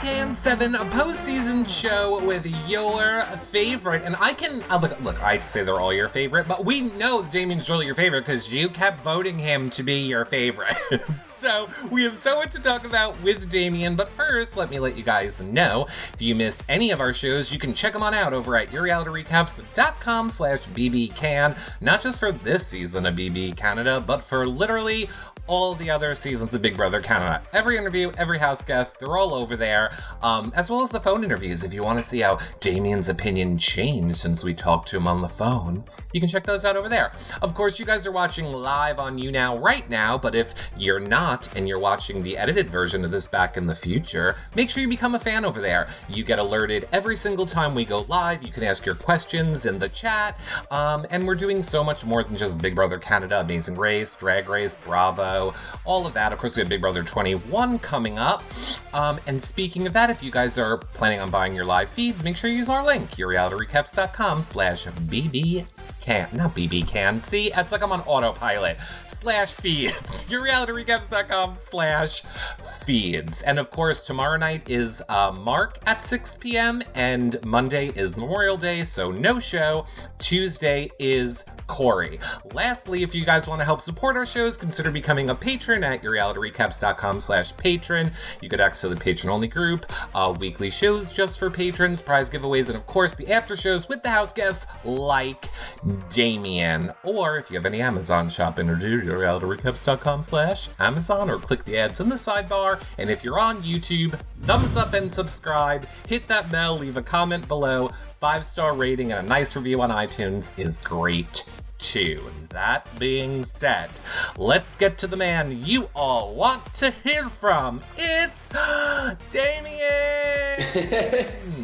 Can 7, a postseason show with your favorite. And I can, look, I say they're all your favorite, but we know that Damien's really your favorite because you kept voting him to be your favorite. So we have so much to talk about with Damien, but first, let you guys know, if you missed any of our shows, you can check them on out over at yourrealityrecaps.com/bbcan, not just for this season of BB Canada, but for literally all the other seasons of Big Brother Canada. Every interview, every house guest, they're all over there, as well as the phone interviews. If you want to see how Damien's opinion changed since we talked to him on the phone, you can check those out over there. Of course, you guys are watching live on YouNow right now, but if you're not and you're watching the edited version of this back in the future, make sure you become a fan over there. You get alerted every single time we go live. You can ask your questions in the chat, and we're doing so much more than just Big Brother Canada, Amazing Race, Drag Race, Bravo, all of that. Of course, we have Big Brother 21 coming up. And speaking of that, if you guys are planning on buying your live feeds, make sure you use our link, yourrealityrecaps.com/bbcan. Not bbcan. See, it's like I'm on autopilot. /feeds. yourrealityrecaps.com/feeds. And of course, tomorrow night is Marc at 6 p.m. and Monday is Memorial Day, so no show. Tuesday is Corey. Lastly, if you guys want to help support our shows, consider becoming a patron at yourrealityrecaps.com/patron. You get access to the patron-only group, weekly shows just for patrons, prize giveaways, and of course, the after shows with the house guests like Damien. Or if you have any Amazon shopping, or do yourrealityrecaps.com/Amazon, or click the ads in the sidebar. And if you're on YouTube, thumbs up and subscribe, hit that bell, leave a comment below. 5-star rating and a nice review on iTunes is great too. That being said, let's get to the man you all want to hear from. It's Damien!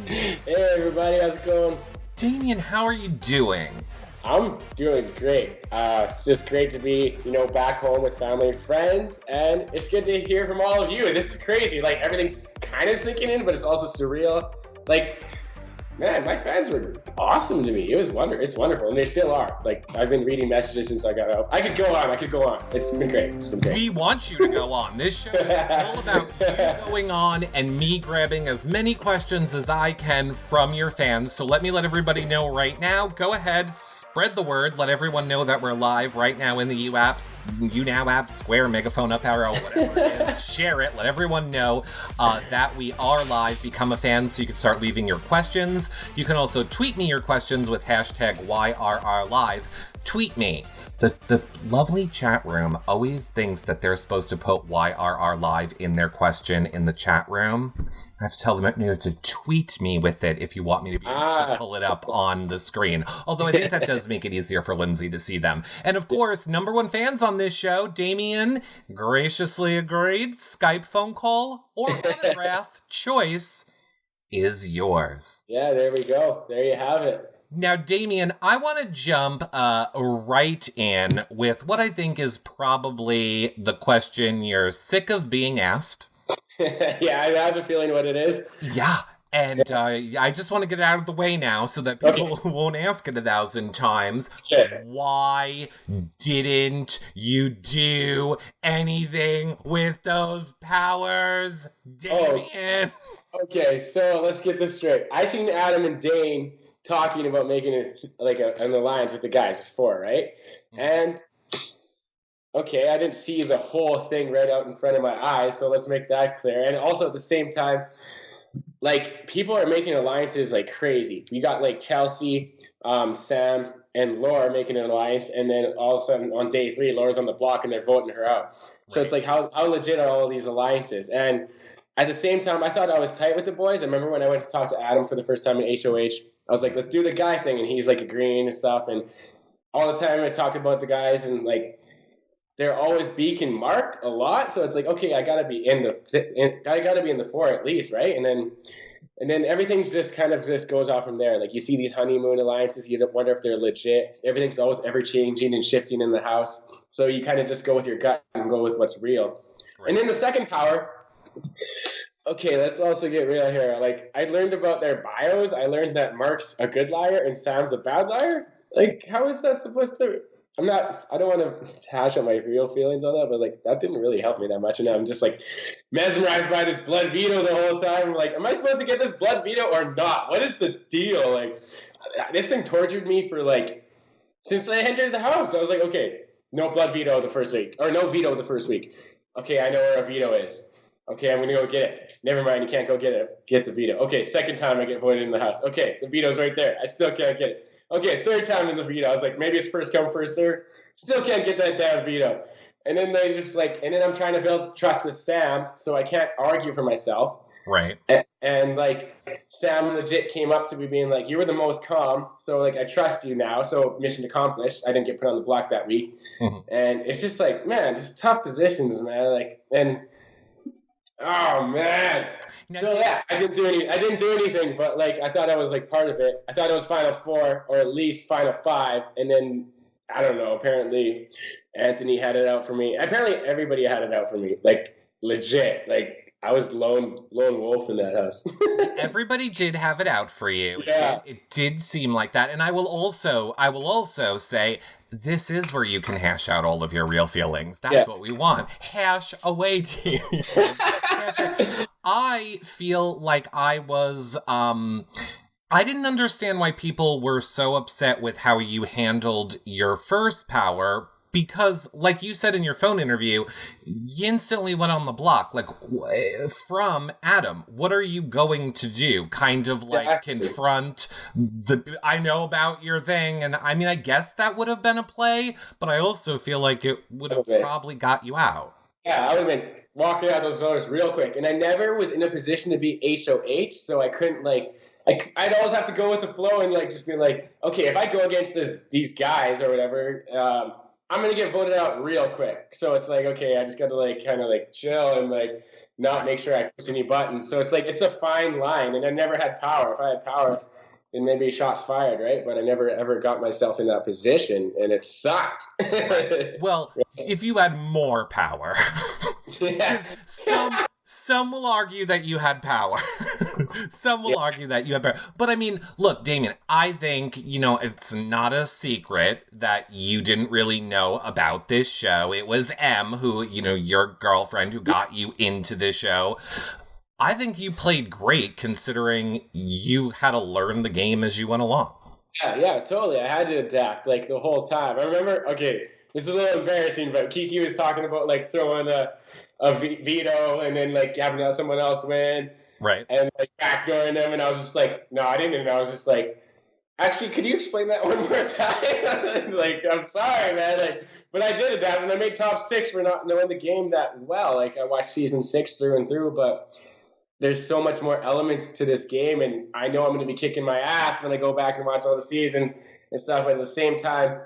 Hey everybody, how's it going? Damien, how are you doing? I'm doing great. It's just great to be, back home with family and friends, and it's good to hear from all of you. This is crazy. Like, everything's kind of sinking in, but it's also surreal. Like, man, my fans were awesome to me. It's wonderful, and they still are. Like, I've been reading messages since I got out. I could go on. It's been great. We want you to go on. This show is all about you going on and me grabbing as many questions as I can from your fans. So let everybody know right now. Go ahead, spread the word. Let everyone know that we're live right now in the YouNow app, Square, Megaphone, Up Arrow, whatever it is. Share it. Let everyone know that we are live. Become a fan so you can start leaving your questions. You can also tweet me your questions with hashtag YRRLive. Tweet me. The lovely chat room always thinks that they're supposed to put YRRLive in their question in the chat room. I have to tell them you have to tweet me with it if you want me to be able to pull it up on the screen. Although I think that does make it easier for Lindsay to see them. And of course, number one fans on this show, Damien, graciously agreed. Skype phone call or autograph choice is yours. Yeah, there we go. There you have it. Now, Damien, I want to jump right in with what I think is probably the question you're sick of being asked. Yeah, I have a feeling what it is. Yeah, and I just want to get it out of the way now so that people won't ask it 1,000 times. Sure. Why didn't you do anything with those powers, Damien? Okay, so let's get this straight. I seen Adam and Dane talking about making an alliance with the guys before, right? And okay, I didn't see the whole thing right out in front of my eyes, so let's make that clear. And also at the same time, like, people are making alliances like crazy. You got like Chelsea, Sam, and Laura making an alliance, and then all of a sudden on day 3, Laura's on the block and they're voting her out. So It's like, how legit are all of these alliances? And at the same time, I thought I was tight with the boys. I remember when I went to talk to Adam for the first time in HOH, I was like, let's do the guy thing. And he's like agreeing and stuff. And all the time I talked about the guys, and like, they're always beaking Marc a lot. So it's like, okay, I gotta be in the 4 at least, right? And then everything just kind of just goes off from there. Like, you see these honeymoon alliances, you wonder if they're legit. Everything's always ever changing and shifting in the house. So you kind of just go with your gut and go with what's real. Right. And then the second power. Okay, let's also get real here. Like, I learned about their bios. I learned that Marc's a good liar and Sam's a bad liar. Like, how is that supposed to I don't want to hash out my real feelings on that, but like that didn't really help me that much. And now I'm just like mesmerized by this blood veto the whole time. I'm like, am I supposed to get this blood veto or not? What is the deal? Like, this thing tortured me for like, since I entered the house. I was like, okay, no blood veto the first week, or no veto the first week. Okay, I know where a veto is. Okay, I'm going to go get it. Never mind, you can't go get it. Get the veto. Okay, second time I get voted in the house. Okay, the veto's right there. I still can't get it. Okay, third time in the veto. I was like, maybe it's first come, first serve. Still can't get that damn veto. And then they just like, and then I'm trying to build trust with Sam, so I can't argue for myself. Right. And like, Sam legit came up to me being like, you were the most calm, so like, I trust you now. So mission accomplished. I didn't get put on the block that week. Mm-hmm. And it's just like, man, just tough positions, man. Like, and oh man. Now, so yeah, I didn't do anything, but like I thought I was like part of it. I thought it was Final Four or at least Final Five, and then I don't know. Apparently, Anthony had it out for me. Apparently, everybody had it out for me. Like legit. Like I was lone wolf in that house. Everybody did have it out for you. Yeah. It did seem like that, and I will also say. This is where you can hash out all of your real feelings. That's what we want. Hash away, team. I feel like I was, I didn't understand why people were so upset with how you handled your first power, because, like you said in your phone interview, you instantly went on the block. Like, from Adam, what are you going to do? Kind of like confront I know about your thing. And I mean, I guess that would have been a play, but I also feel like it would have probably got you out. Yeah, I would have been walking out those doors real quick. And I never was in a position to be HOH, so I couldn't I'd always have to go with the flow and like just be like, okay, if I go against these guys or whatever, I'm going to get voted out real quick. So it's like, okay, I just got to like kind of like chill and like not make sure I push any buttons. So it's like, it's a fine line. And I never had power. If I had power, then maybe shots fired, right? But I never ever got myself in that position, and it sucked. Right. Well, if you had more power, some will argue that you had power. Some will argue that you had power. But I mean, look, Damien, I think, it's not a secret that you didn't really know about this show. It was Em who, your girlfriend who got you into this show. I think you played great considering you had to learn the game as you went along. Yeah, totally. I had to adapt like the whole time. I remember, okay, this is a little embarrassing, but Kiki was talking about like throwing a veto and then like having someone else win. Right. And like backdooring them. And I was just like, no, I didn't. And I was just like, actually, could you explain that one more time? Like, I'm sorry, man. Like, but I did adapt and I made top 6 for not knowing the game that well. Like I watched season 6 through and through, but there's so much more elements to this game, and I know I'm going to be kicking my ass when I go back and watch all the seasons and stuff. But at the same time,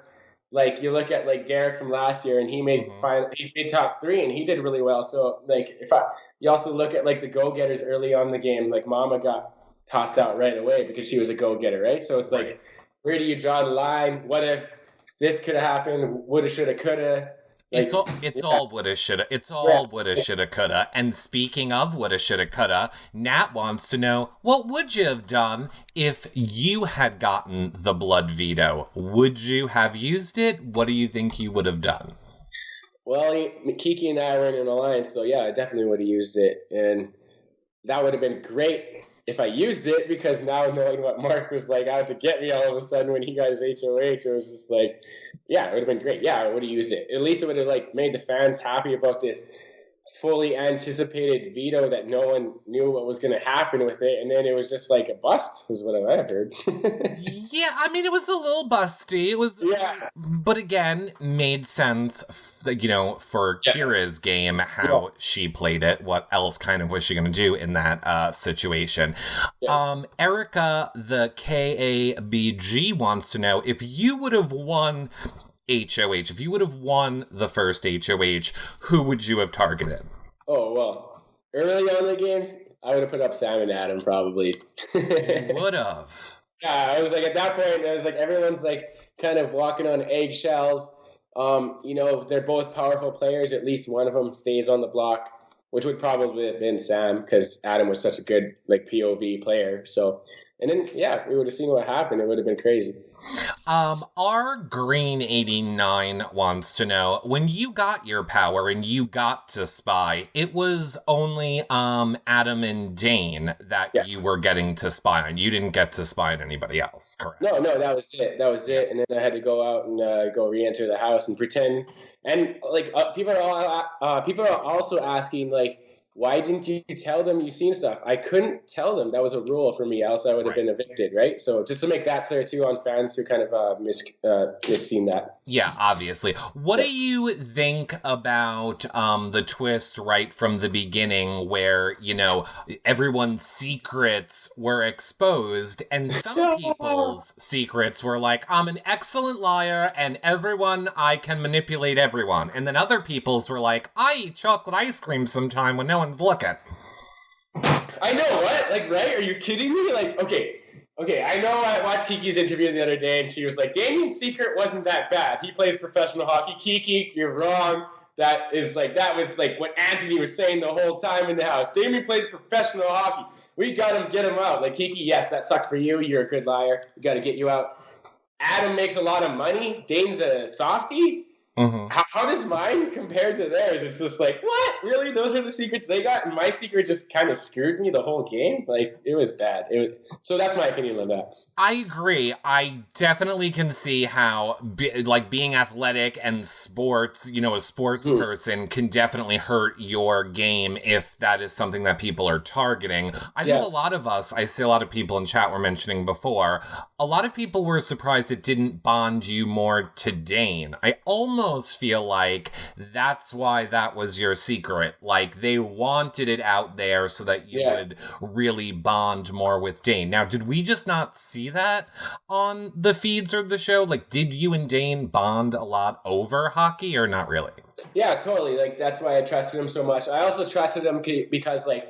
like you look at like Derek from last year, and he made he made top 3, and he did really well. So like you also look at like the go-getters early on in the game, like Mama got tossed out right away because she was a go-getter, right? So it's like, where do you draw the line? What if this could have happened? Woulda, shoulda, coulda. Like, it's all woulda, shoulda. It's all woulda, shoulda, coulda. And speaking of woulda, shoulda, coulda, Nat wants to know, what would you have done if you had gotten the blood veto? Would you have used it? What do you think you would have done? Well, Kiki and I were in an alliance, so yeah, I definitely would have used it. And that would have been great if I used it, because now knowing what Marc was like out to get me all of a sudden when he got his HOH, it was just like, yeah, it would have been great. Yeah, I would have used it. At least it would have like made the fans happy about this fully anticipated veto that no one knew what was going to happen with it, and then it was just like a bust, is what I heard. Yeah, I mean, it was a little busty. It was, but again, made sense, for Kira's game, how she played it. What else kind of was she going to do in that situation? Yeah. Erica, the KABG, wants to know, if you would have won HOH, if you would have won the first HOH, who would you have targeted? Oh, well, early on in the games, I would have put up Sam and Adam, probably. You would have. Yeah, I was like, at that point, it was like everyone's like kind of walking on eggshells. They're both powerful players. At least one of them stays on the block, which would probably have been Sam, because Adam was such a good like POV player. So And then, yeah, we would have seen what happened. It would have been crazy. Our Green 89 wants to know, when you got your power and you got to spy, it was only Adam and Dane that you were getting to spy on. You didn't get to spy on anybody else, correct? No, that was it. That was it. And then I had to go out and go re-enter the house and pretend. And like people are also asking, like, why didn't you tell them you seen stuff? I couldn't tell them. That was a rule for me, else I would have been evicted, right? So just to make that clear, too, on fans who kind of misseen that. Yeah, obviously. What do you think about the twist right from the beginning where, you know, everyone's secrets were exposed and some people's secrets were like, I'm an excellent liar and I can manipulate everyone. And then other people's were like, I eat chocolate ice cream sometime when no one's looking. I know, what? Like, right? Are you kidding me? Like, okay, I know I watched Kiki's interview the other day, and she was like, Damien's secret wasn't that bad. He plays professional hockey. Kiki, you're wrong. That was like what Anthony was saying the whole time in the house. Damien plays professional hockey. We got him, get him out. Like, Kiki, yes, that sucked for you. You're a good liar. We got to get you out. Adam makes a lot of money. Dane's a softie. Mm-hmm. How does mine compare to theirs? It's just like, what? Really? Those are the secrets they got? And my secret just kind of screwed me the whole game? Like, it was bad. So that's my opinion on that. I agree. I definitely can see how, being athletic and sports, you know, a sports person can definitely hurt your game if that is something that people are targeting. I think a lot of us, I see a lot of people in chat were mentioning before, a lot of people were surprised it didn't bond you more to Dane. I almost feel like that's why that was your secret. Like, they wanted it out there so that you would really bond more with Dane. Now, did we just not see that on the feeds or the show? Like, did you and Dane bond a lot over hockey or not really? Yeah, totally. Like, that's why I trusted him so much. I also trusted him because, like,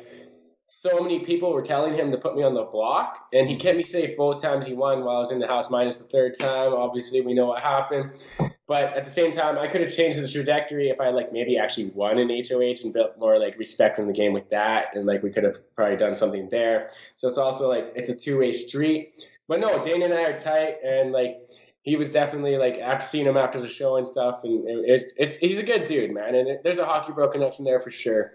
so many people were telling him to put me on the block, and he kept me safe both times he won while I was in the house, minus the third time. Obviously, we know what happened. But at the same time, I could have changed the trajectory if I, like, maybe actually won in HOH and built more, like, respect in the game with that. And, like, we could have probably done something there. So it's also, like, it's a two-way street. But no, Dane and I are tight, and, like, he was definitely, like, after seeing him after the show and stuff, and he's a good dude, man. And there's a hockey bro connection there for sure.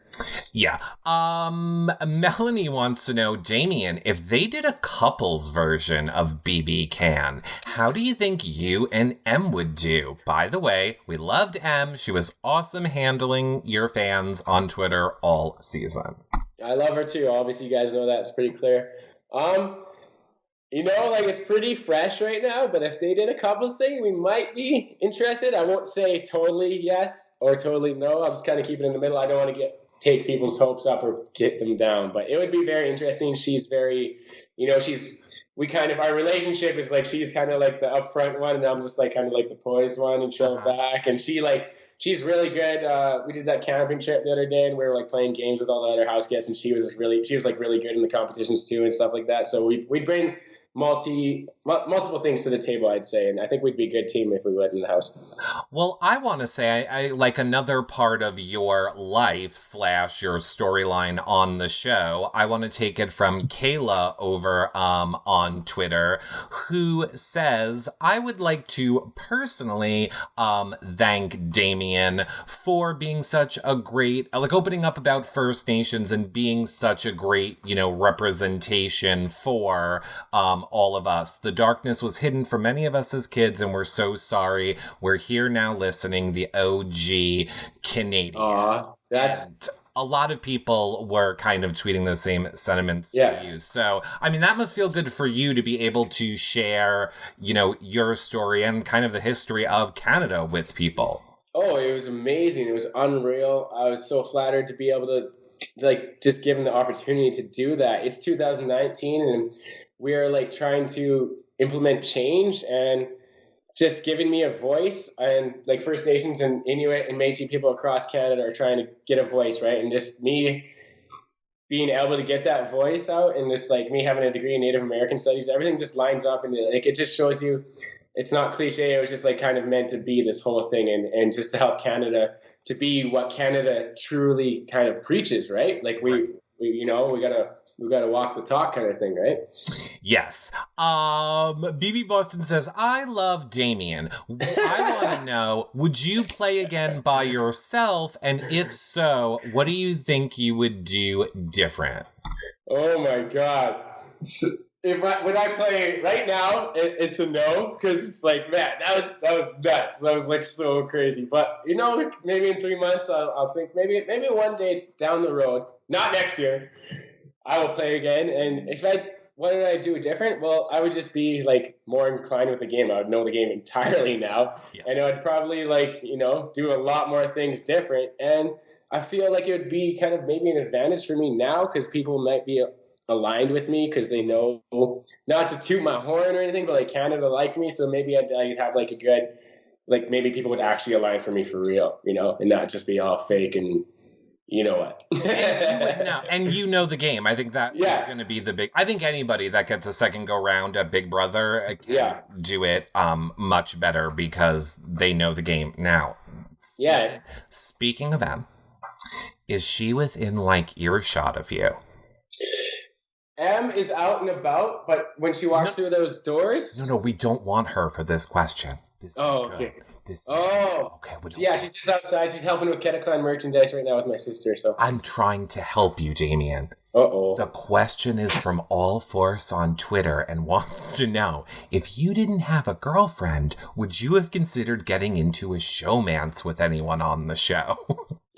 Yeah. Melanie wants to know, Damien, if they did a couples version of BB Can, how do you think you and M would do? By the way, we loved M. She was awesome handling your fans on Twitter all season. I love her too. Obviously, you guys know that. It's pretty clear. You know, like, it's pretty fresh right now, but if they did a couples thing, we might be interested. I won't say totally yes or totally no. I'll just kind of keep it in the middle. I don't want to take people's hopes up or get them down, but it would be very interesting. She's very, you know, our relationship is like, she's kind of like the upfront one, and I'm just like kind of like the poised one and chill back. And she's really good. We did that camping trip the other day, and we were like playing games with all the other house guests, and she was really good in the competitions too and stuff like that. So we'd bring multiple things to the table, I'd say, and I think we'd be a good team if we went in the house. Well, I want to say, I like another part of your life / your storyline on the show. I want to take it from Kayla over on Twitter, who says, I would like to personally thank Damien for being such a great, like, opening up about First Nations and being such a great, you know, representation for all of us. The darkness was hidden for many of us as kids, and we're so sorry. We're here now listening, the OG Canadian. That's... a lot of people were kind of tweeting the same sentiments to you. So, I mean, that must feel good for you to be able to share, you know, your story and kind of the history of Canada with people. Oh, it was amazing. It was unreal. I was so flattered to be able to, like, just given the opportunity to do that. It's 2019, and we are, like, trying to implement change, and just giving me a voice, and, like, First Nations and Inuit and Métis people across Canada are trying to get a voice, right? And just me being able to get that voice out, and just, like, me having a degree in Native American studies, everything just lines up, and, like, it just shows you it's not cliche. It was just, like, kind of meant to be this whole thing, and just to help Canada to be what Canada truly kind of preaches, right? Like, we gotta walk the talk kind of thing, right? Yes. BB Boston says, I love Damien. I want to know, would you play again by yourself? And if so, what do you think you would do different? Oh my God. When I play right now, it's a no, because it's like, man, that was nuts. That was like so crazy. But maybe in 3 months, I'll think maybe one day down the road, not next year, I will play again. And what did I do different? Well, I would just be like more inclined with the game. I would know the game entirely now, yes. And I would probably do a lot more things different. And I feel like it would be kind of maybe an advantage for me now, because people might be aligned with me because they know, not to toot my horn or anything, but like Canada liked me, so maybe I'd have like a good, like maybe people would actually align for me for real, and not just be all fake and you know what. And you would know, and the game. I think that is going to be the big. I think anybody that gets a second go round at Big Brother can do it much better because they know the game now. Speaking of them, is she within like earshot of you? Em is out and about, but when she walks through those doors... No, we don't want her for this question. This is good. Okay. This is okay. She's just outside. She's helping with Ketaclan merchandise right now with my sister. So I'm trying to help you, Damien. Uh-oh. The question is from All Force on Twitter and wants to know, if you didn't have a girlfriend, would you have considered getting into a showmance with anyone on the show?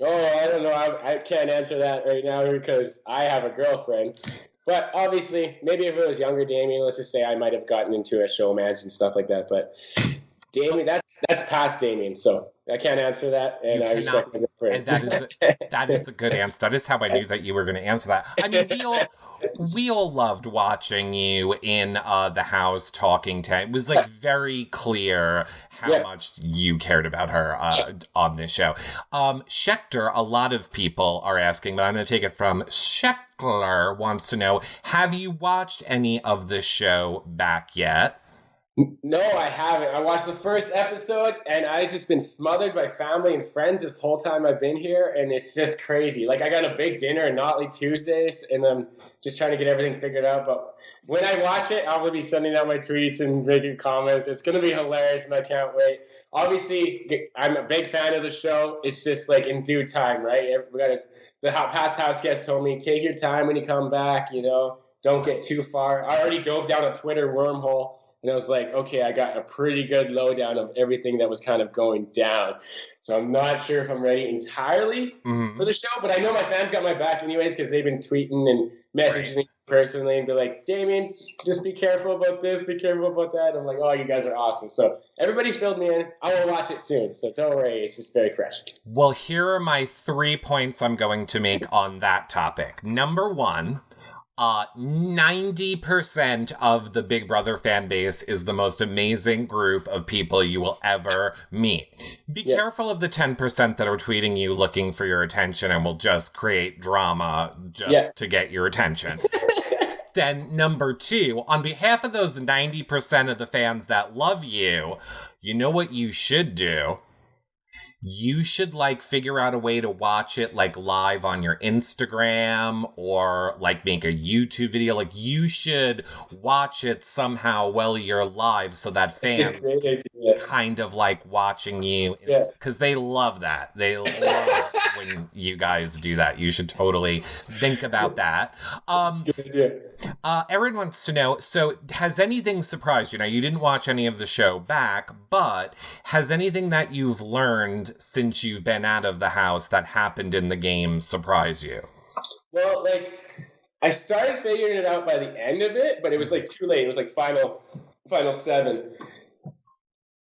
I don't know. I can't answer that right now because I have a girlfriend. But obviously, maybe if it was younger Damien, let's just say I might have gotten into a showmance and stuff like that. But Damien, that's past Damien, so I can't answer that. And I respect my girlfriend. And that is a good answer. That is how I knew that you were going to answer that. I mean, we all loved watching you in the house talking to. It was like very clear how much you cared about her on this show. Schechter, a lot of people are asking, but I'm going to take it from Scheckler wants to know, have you watched any of the show back yet? No, I haven't. I watched the first episode, and I've just been smothered by family and friends this whole time I've been here, and it's just crazy. Like, I got a big dinner on Notley Tuesdays, and I'm just trying to get everything figured out. But when I watch it, I'm going to be sending out my tweets and making comments. It's going to be hilarious, and I can't wait. Obviously, I'm a big fan of the show. It's just, like, in due time, right? The past Houseguest told me, take your time when you come back, don't get too far. I already dove down a Twitter wormhole. And I was like, okay, I got a pretty good lowdown of everything that was kind of going down. So I'm not sure if I'm ready entirely for the show, but I know my fans got my back anyways because they've been tweeting and messaging me personally and be like, Damien, just be careful about this, be careful about that. And I'm like, oh, you guys are awesome. So everybody's filled me in. I will watch it soon. So don't worry, it's just very fresh. Well, here are my 3 points I'm going to make on that topic. Number 1, 90% of the Big Brother fan base is the most amazing group of people you will ever meet. Be careful of the 10% that are tweeting you looking for your attention and will just create drama to get your attention. Then number 2, on behalf of those 90% of the fans that love you, you know what you should do? You should figure out a way to watch it live on your Instagram or make a YouTube video. You should watch it somehow while you're live so that fans kind of watching you because they love that. They love when you guys do that. You should totally think about that. Erin wants to know, so has anything surprised you? Now, you didn't watch any of the show back, but has anything that you've learned since you've been out of the house that happened in the game surprise you? Well, I started figuring it out by the end of it, but it was too late. It was final 7.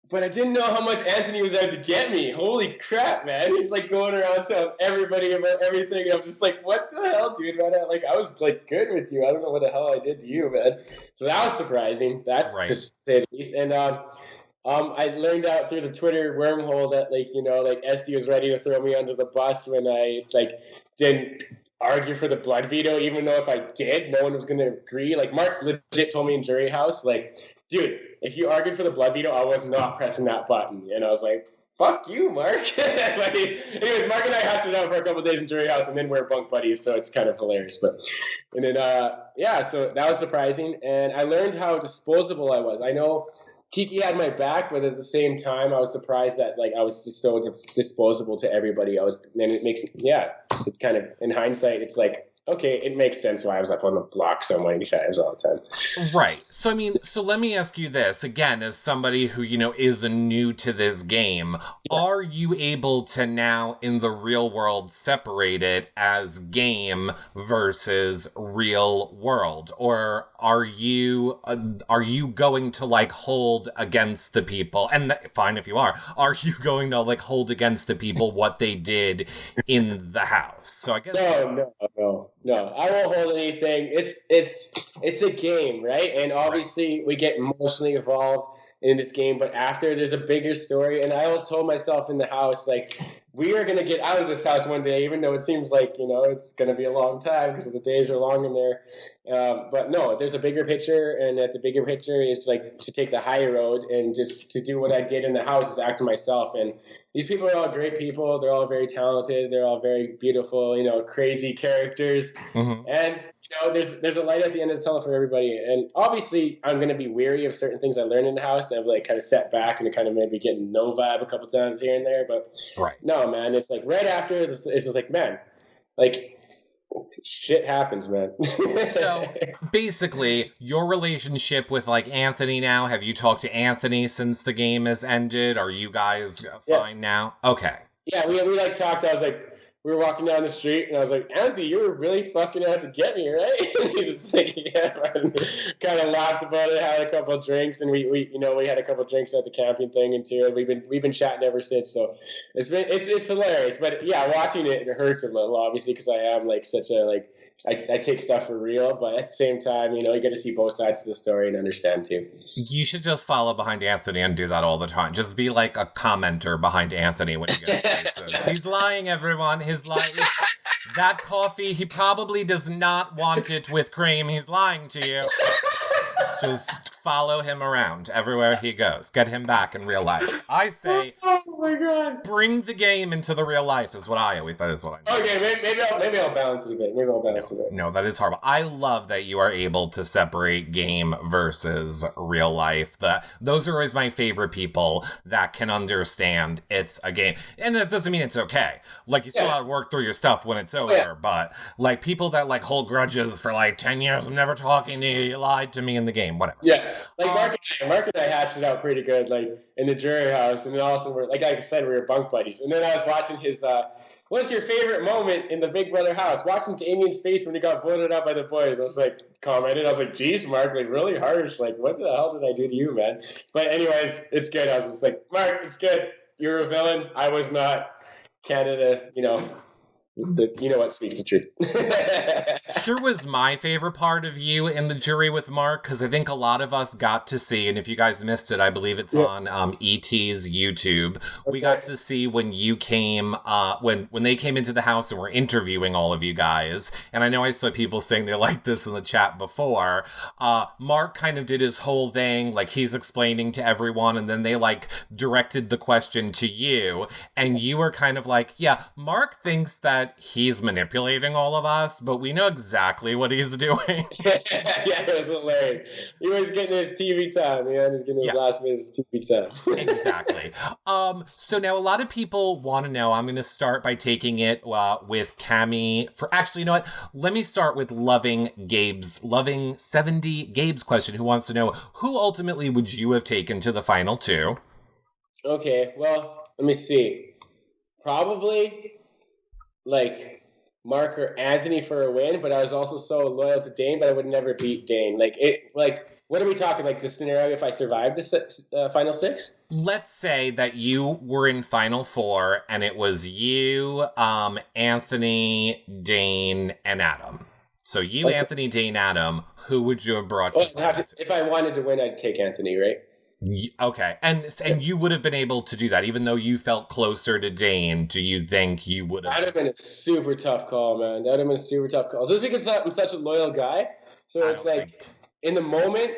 But I didn't know how much Anthony was out to get me. Holy crap, man. He's going around telling everybody about everything. And I'm just what the hell, dude, man? I was good with you. I don't know what the hell I did to you, man. So that was surprising. That's to say the least. And I learned out through the Twitter wormhole that SD was ready to throw me under the bus when I didn't argue for the blood veto, even though if I did, no one was going to agree. Marc legit told me in Jury House, dude, if you argued for the blood veto, I was not pressing that button. And I was like, fuck you, Mark. Like, anyways, Mark and I hashed it out for a couple of days in jury house, and then we're bunk buddies, so it's kind of hilarious. And then so that was surprising, and I learned how disposable I was. I know Kiki had my back, but at the same time, I was surprised that like I was just so disposable to everybody. And it makes it kind of in hindsight, it's like, okay, it makes sense why I was up on the block so many times all the time. Right. So, I mean, so let me ask you this, again, as somebody who, is new to this game, are you able to now, in the real world, separate it as game versus real world? Or are you going to, like, hold against the people, and fine if you are you going to, like, hold against the people what they did in the house? So I guess... No, I won't hold anything. It's a game, right? And obviously we get emotionally involved in this game, but after there's a bigger story. And I always told myself in the house, like, we are going to get out of this house one day, even though it seems like, it's going to be a long time because the days are long in there. But no, there's a bigger picture, and that the bigger picture is like to take the high road and just to do what I did in the house is act to myself. And these people are all great people. They're all very talented. They're all very beautiful, crazy characters. Mm-hmm. And there's a light at the end of the tunnel for everybody. And obviously, I'm going to be weary of certain things I learned in the house. I've like kind of set back and kind of maybe getting no vibe a couple times here and there. But no, man, it's like right after this, it's just like, man, like shit happens, man. So basically, your relationship with like Anthony now, have you talked to Anthony since the game has ended? Are you guys fine now? Okay. Yeah, we like talked. I was like, we were walking down the street, and I was like, Anthony, you were really fucking out to get me, right? And he's just like, yeah, man. Kind of laughed about it, had a couple of drinks, and we had a couple of drinks at the camping thing and too. And we've been chatting ever since. So it's hilarious. But yeah, watching it hurts a little, obviously, because I am like such a like. I take stuff for real, but at the same time, you get to see both sides of the story and understand too. You should just follow behind Anthony and do that all the time. Just be like a commenter behind Anthony when he gets faces. He's lying, everyone. His lying. That coffee, he probably does not want it with cream. He's lying to you. Just follow him around everywhere he goes. Get him back in real life. I say, oh my God, bring the game into the real life is what I always. That is what I know. Okay, maybe I'll balance it a bit. No, that is horrible. I love that you are able to separate game versus real life. Those are always my favorite people that can understand it's a game, and it doesn't mean it's okay. Like you still have to work through your stuff when it's over, but like people that like hold grudges for like 10 years. I'm never talking to you. You lied to me in the game. Whatever. Yeah, like Marc and I hashed it out pretty good, like in the jury house, and then also we're like I said, we were bunk buddies. And then I was watching his. What's your favorite moment in the Big Brother house? Watching Damien's face when he got voted out by the boys. I was like, commented. I was like, geez, Marc, like really harsh. Like, what the hell did I do to you, man? But anyways, it's good. I was just like, Marc, it's good. You're a villain. I was not. Canada, what speaks the truth. Here was my favorite part of you in the jury with Marc, because I think a lot of us got to see, and if you guys missed it, I believe it's on ET's YouTube. Okay. We got to see when you came, when they came into the house and were interviewing all of you guys. And I know I saw people saying they liked this in the chat before. Marc kind of did his whole thing, like he's explaining to everyone, and then they like directed the question to you, and you were kind of like, yeah, Marc thinks that he's manipulating all of us, but we know exactly what he's doing. Yeah, it was hilarious. He was getting his TV time. He was getting his last minute's TV time. Exactly. So now a lot of people want to know, I'm going to start by taking it with Cammie. Actually, you know what? Let me start with Loving 70 Gabe's question, who wants to know, who ultimately would you have taken to the final two? Okay, well, let me see. Probably like Marc or Anthony for a win, but I was also so loyal to Dane, but I would never beat Dane. What are we talking? Like the scenario if I survived the final six? Let's say that you were in final four, and it was you, Anthony, Dane, and Adam. So you, okay. Anthony, Dane, Adam. Who would you have brought? If I wanted to win, I'd take Anthony, right? Okay, and you would have been able to do that, even though you felt closer to Dane. Do you think you would have? That would have been a super tough call, man. That would have been a super tough call. Just because I'm such a loyal guy. So it's like, in the moment,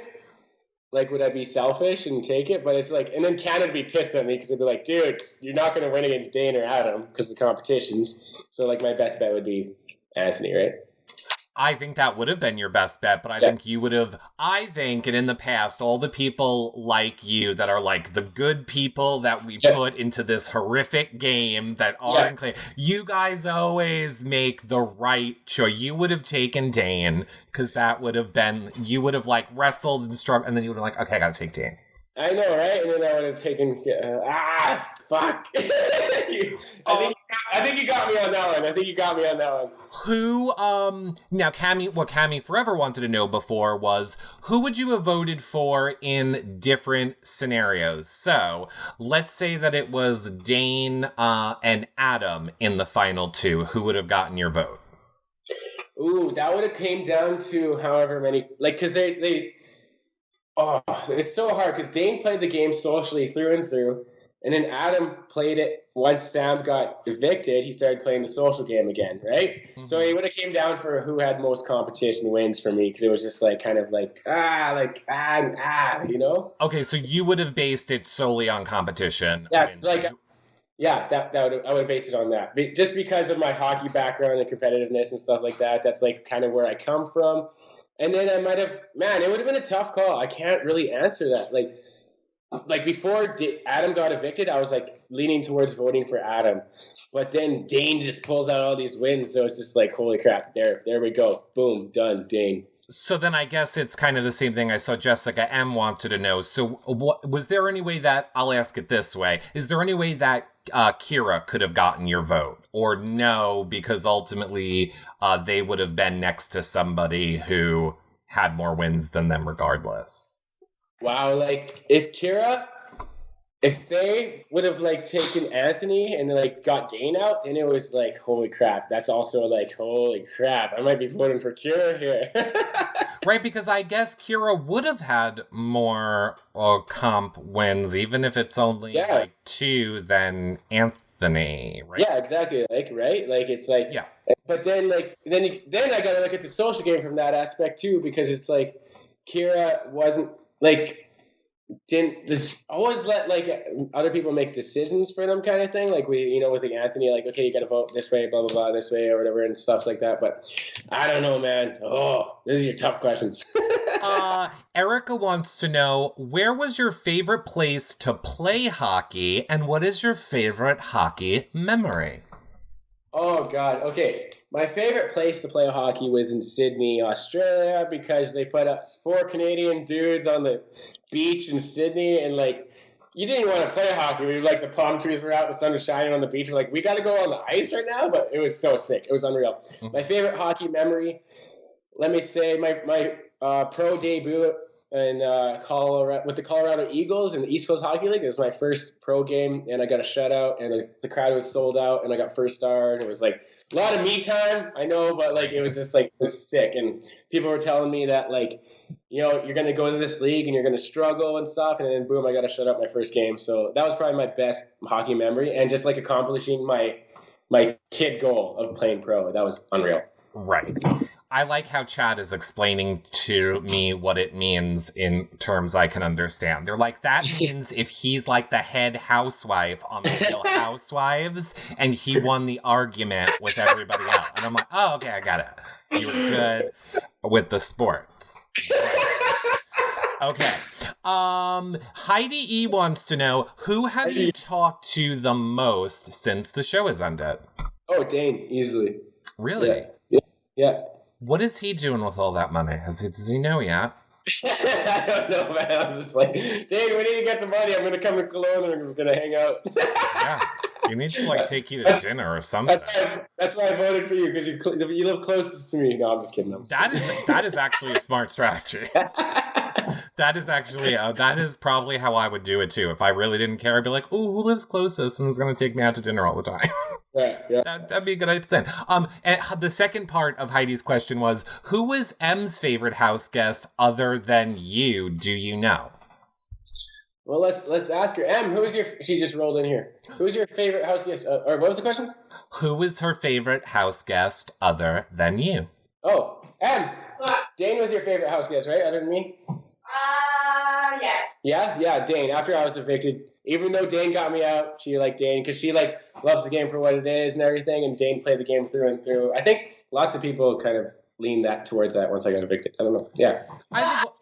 like, would I be selfish and take it? But it's like, and then Canada would be pissed at me because they'd be like, dude, you're not going to win against Dane or Adam because the competitions. So, like, my best bet would be Anthony, right? I think that would have been your best bet, but I think you would have, and in the past, all the people like you that are like the good people that we put into this horrific game that aren't clear, you guys always make the right choice. You would have taken Dane, because that would have been, you would have like wrestled and struggled, and then you would have like, okay, I gotta take Dane. I know, right? And then I would have taken, fuck. I think you got me on that one. Who, now what Cammy forever wanted to know before was, who would you have voted for in different scenarios? So, let's say that it was Dane, and Adam in the final two. Who would have gotten your vote? Ooh, that would have came down to however many, like, because it's so hard because Dane played the game socially through and through, and then Adam played it once Sam got evicted. He started playing the social game again, right? Mm-hmm. So it would have came down for who had most competition wins for me, because it was just like kind of like you know. Okay, so you would have based it solely on competition. Yeah, I would have based it on that, just because of my hockey background and competitiveness and stuff like that. That's like kind of where I come from. And then I might have, it would have been a tough call. I can't really answer that. Like before Adam got evicted, I was like leaning towards voting for Adam. But then Dane just pulls out all these wins. So it's just like, holy crap, there we go. Boom, done, Dane. So then I guess it's kind of the same thing I saw Jessica M wanted to know. So was there any way that, I'll ask it this way, is there any way that Kira could have gotten your vote? Or no, because ultimately they would have been next to somebody who had more wins than them regardless? Wow, like if they would have like taken Anthony and like got Dane out, then it was like, holy crap. That's also like, holy crap, I might be voting for Kira here. Right, because I guess Kira would have had more comp wins, even if it's only like 2 than Anthony, right? Yeah, exactly. Like, right? Like, it's like, yeah. But then, like, then I got to look at the social game from that aspect too, because it's like Kira wasn't like, didn't this always let like other people make decisions for them kind of thing, like we, you know, with the Anthony, like, okay, you got to vote this way, blah blah blah, this way or whatever and stuff like that. But I don't know, man. These are your tough questions. Erica wants to know, where was your favorite place to play hockey, and what is your favorite hockey memory? Oh god, okay. My favorite place to play hockey was in Sydney, Australia, because they put us 4 Canadian dudes on the beach in Sydney, and like, you didn't even want to play hockey. We were like, the palm trees were out, the sun was shining on the beach. We're like, we got to go on the ice right now, but it was so sick. It was unreal. Mm-hmm. My favorite hockey memory, let me say, my pro debut in Colorado with the Colorado Eagles in the East Coast Hockey League. It was my first pro game, and I got a shutout, and the crowd was sold out, and I got first star, and it was like a lot of me time, I know, but like it was just like, it was sick. And people were telling me that, like, you know, you're going to go to this league and you're going to struggle and stuff. And then boom, I got to shut up my first game. So that was probably my best hockey memory, and just like accomplishing my kid goal of playing pro. That was unreal. Right. I like how Chad is explaining to me what it means in terms I can understand. They're like, that means if he's like the head housewife on the Real Housewives, and he won the argument with everybody else. And I'm like, oh, okay, I got it. You were good with the sports. Right. Okay. Heidi E wants to know, who have you talked to the most since the show has ended? Oh, Dane, easily. Really? Yeah. What is he doing with all that money? Does he know yet? I don't know, man. I'm just like, Dane, we need to get some money. I'm going to come to Cologne and we're going to hang out. Yeah. He needs to like take you to dinner or something. That's why I voted for you, because you live closest to me. No, I'm just kidding. That is actually a smart strategy. That is probably how I would do it too. If I really didn't care, I'd be like, "Ooh, who lives closest and is going to take me out to dinner all the time?" Yeah. That'd be a good idea then. And the second part of Heidi's question was, who was M's favorite house guest other than you? Do you know? Well, let's ask her. M, she just rolled in here. Who's your favorite house guest? Or what was the question? Who is her favorite house guest other than you? Oh, M. Dane was your favorite house guest, right? Other than me? Yes. Yeah, Dane. After I was evicted, even though Dane got me out, she liked Dane because she like loves the game for what it is and everything, and Dane played the game through and through. I think lots of people kind of leaned towards that once I got evicted. I don't know. Yeah. I'm not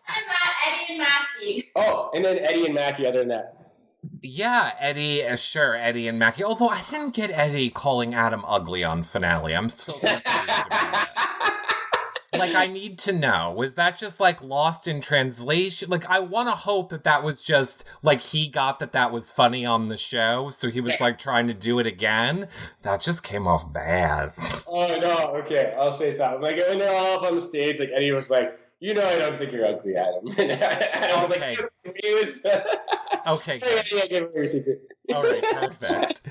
Eddie and Mackie. Oh, and then Eddie and Mackie other than that. Yeah, Eddie, sure, Eddie and Mackie. Although I didn't get Eddie calling Adam ugly on finale. I'm still confused about that. Like, I need to know, was that just, like, lost in translation? Like, I want to hope that was just, like, he got that was funny on the show, so he was, like, trying to do it again. That just came off bad. Oh, no, okay, I'll say something. Like, when they're all up on the stage, like, Eddie was like, I don't think you're ugly, Adam. And I was like, confused. Okay. Sorry, I gave away your secret. All right, perfect.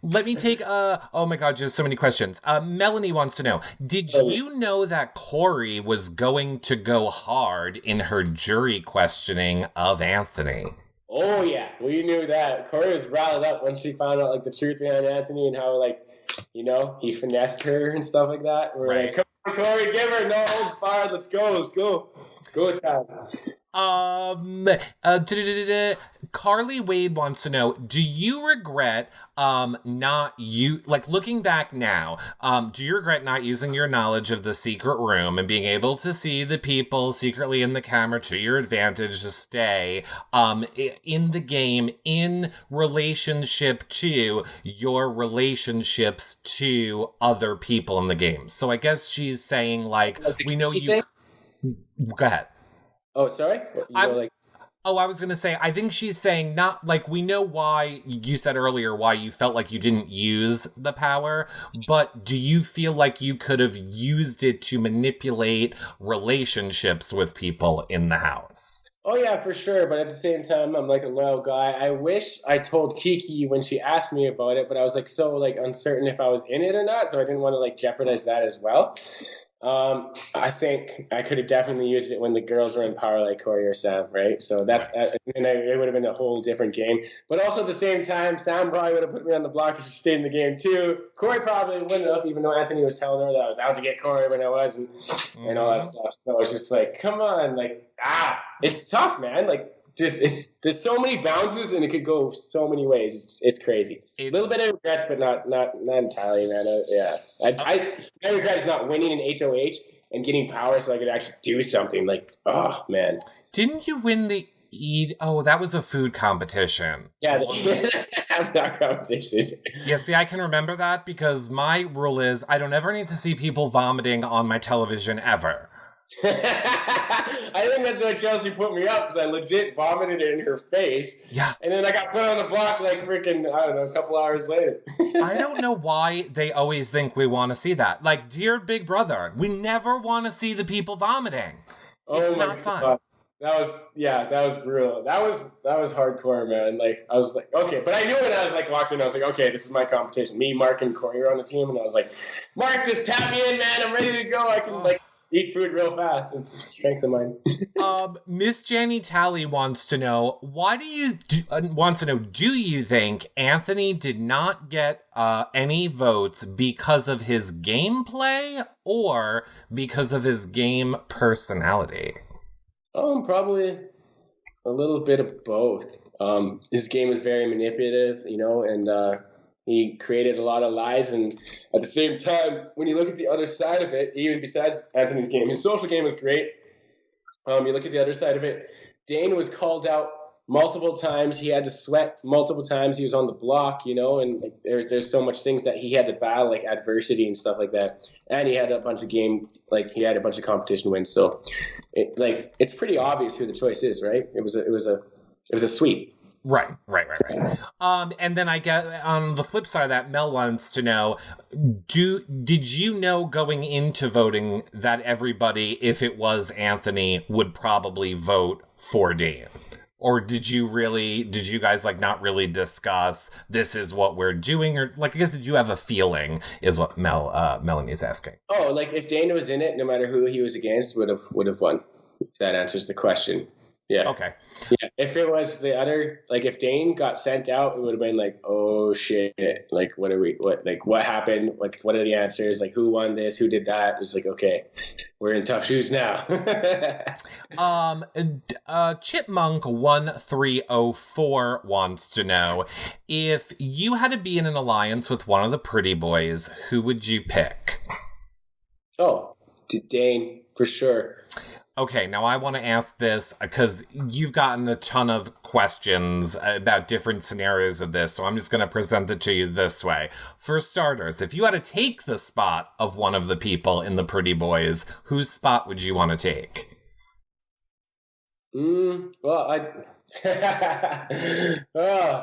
Let me take, oh my God, just so many questions. Melanie wants to know, did you know that Corey was going to go hard in her jury questioning of Anthony? Oh, yeah, we knew that. Corey was riled up when she found out, like, the truth behind Anthony and how, like, he finessed her and stuff like that. We're like, come on, Corey, give her, no holds barred, let's go. Go time. Carly Wade wants to know, do you regret looking back now, do you regret not using your knowledge of the secret room and being able to see the people secretly in the camera to your advantage to stay in the game in relationship to your relationships to other people in the game? So I guess she's saying, like, we know you... Go ahead. Oh, sorry? I was going to say, I think she's saying not, like, we know why, you said earlier, why you felt like you didn't use the power, but do you feel like you could have used it to manipulate relationships with people in the house? Oh, yeah, for sure. But at the same time, I'm like a loyal guy. I wish I told Kiki when she asked me about it, but I was like so like uncertain if I was in it or not, so I didn't want to like jeopardize that as well. I think I could have definitely used it when the girls were in power, like Corey or Sam, right? So it would have been a whole different game. But also at the same time, Sam probably would have put me on the block if she stayed in the game too. Corey probably wouldn't have, even though Anthony was telling her that I was out to get Corey when I was, and all that stuff. So it's just like, come on, like, it's tough, man. Like, there's so many bounces and it could go so many ways. It's crazy. A little bit of regrets, but not entirely, man. My regret is not winning in HOH and getting power so I could actually do something. Like, oh man. Didn't you win the Oh, that was a food competition. Yeah, that competition. Yeah, see, I can remember that because my rule is I don't ever need to see people vomiting on my television ever. I think that's why Chelsea put me up, because I legit vomited in her face. Yeah. And then I got put on the block like freaking, I don't know, a couple hours later. I don't know why they always think we want to see that. Like, dear Big Brother, we never want to see the people vomiting. It's not fun. That was brutal. That was hardcore, man. Like, I was like, okay, but I knew when I was like watching, I was like, okay, this is my competition. Me, Marc, and Corey are on the team, and I was like, Marc, just tap me in, man. I'm ready to go. I can eat food real fast. It's a strength of mine. Miss Janny Talley wants to know, do you think Anthony did not get any votes because of his gameplay or because of his game personality? Probably a little bit of both. His game is very manipulative, and he created a lot of lies. And at the same time, when you look at the other side of it, even besides Anthony's game, his social game was great. You look at the other side of it, Dane was called out multiple times. He had to sweat multiple times. He was on the block, and like, there's so much things that he had to battle, like adversity and stuff like that. And he had a bunch of competition wins. So it's pretty obvious who the choice is, right? It was a sweep. Right. And then I guess on the flip side of that, Mel wants to know, did you know going into voting that everybody, if it was Anthony, would probably vote for Dane? Or did you guys not really discuss this is what we're doing? Or I guess did you have a feeling is what Melanie's asking. Oh, if Dane was in it, no matter who he was against, would have won. If that answers the question. Yeah. Okay. Yeah. If it was the other, like if Dane got sent out, it would have been like, oh shit, like what happened? Like what are the answers? Like who won this? Who did that? It was like, okay, we're in tough shoes now. Chipmunk 1304 wants to know, if you had to be in an alliance with one of the pretty boys, who would you pick? Oh, Dane, for sure. Okay, now I want to ask this because you've gotten a ton of questions about different scenarios of this, so I'm just going to present it to you this way. For starters, if you had to take the spot of one of the people in the Pretty Boys, whose spot would you want to take? Well,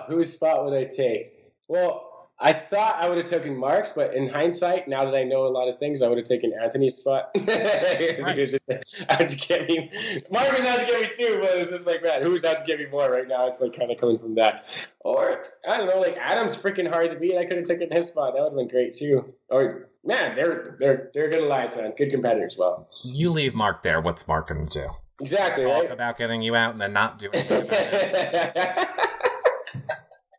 whose spot would I take? Well, I thought I would have taken Marc's, but in hindsight, now that I know a lot of things, I would have taken Anthony's spot. Right. He was just out to get me. Marc was out to get me too, but it was just like, man, who's out to get me more right now? It's like kind of coming from that. Or, I don't know, like Adam's freaking hard to beat. I could have taken his spot. That would have been great too. Or, man, they're a good alliance, man. Good competitors. Well, you leave Marc there. What's Marc going to do? Exactly, Talk right? about getting you out and then not doing it.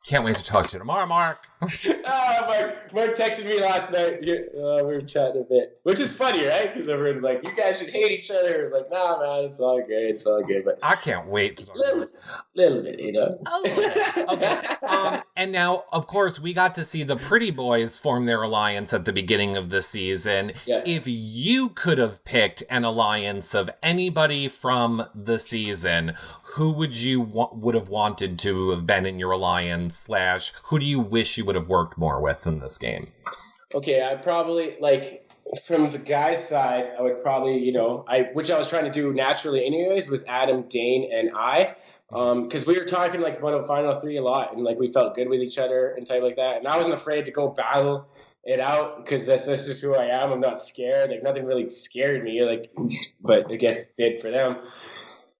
Can't wait to talk to you tomorrow, Marc. Marc texted me last night. We were chatting a bit, which is funny, right? Because everyone's like, "You guys should hate each other." It's like, "Nah, man, it's all good. It's all good." But I can't wait to talk to you. Little bit, you know. A little bit. Okay. And now, of course, we got to see the Pretty Boys form their alliance at the beginning of the season. Yeah. If you could have picked an alliance of anybody from the season, who would you would have wanted to have been in your alliance? / who do you wish you would have worked more with in this game? Okay, I probably from the guy's side, I would probably, which I was trying to do naturally anyways, was Adam, Dane, and I. Because we were talking like about a final three a lot, and like we felt good with each other and type like that. And I wasn't afraid to go battle it out because that's just who I am. I'm not scared. Like nothing really scared me. But I guess it did for them.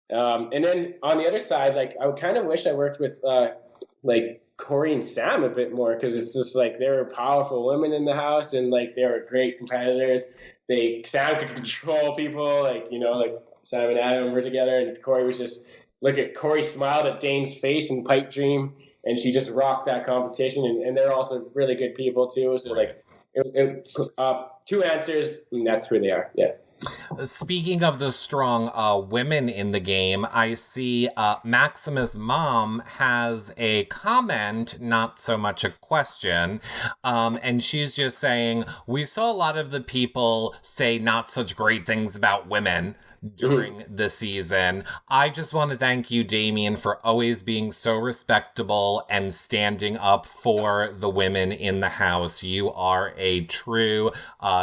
And then on the other side, like I would kind of wish I worked with Corey and Sam a bit more, because it's just like they were powerful women in the house, and like they were great competitors. Sam could control people, like Sam and Adam were together, and Corey was just Corey smiled at Dane's face in Pipe Dream, and she just rocked that competition. And they're also really good people too. So two answers, and that's who they are. Yeah. Speaking of the strong women in the game, I see Maximus' mom has a comment, not so much a question, and she's just saying, we saw a lot of the people say not such great things about women during the season. I just want to thank you, Damien, for always being so respectable and standing up for the women in the house. You are a true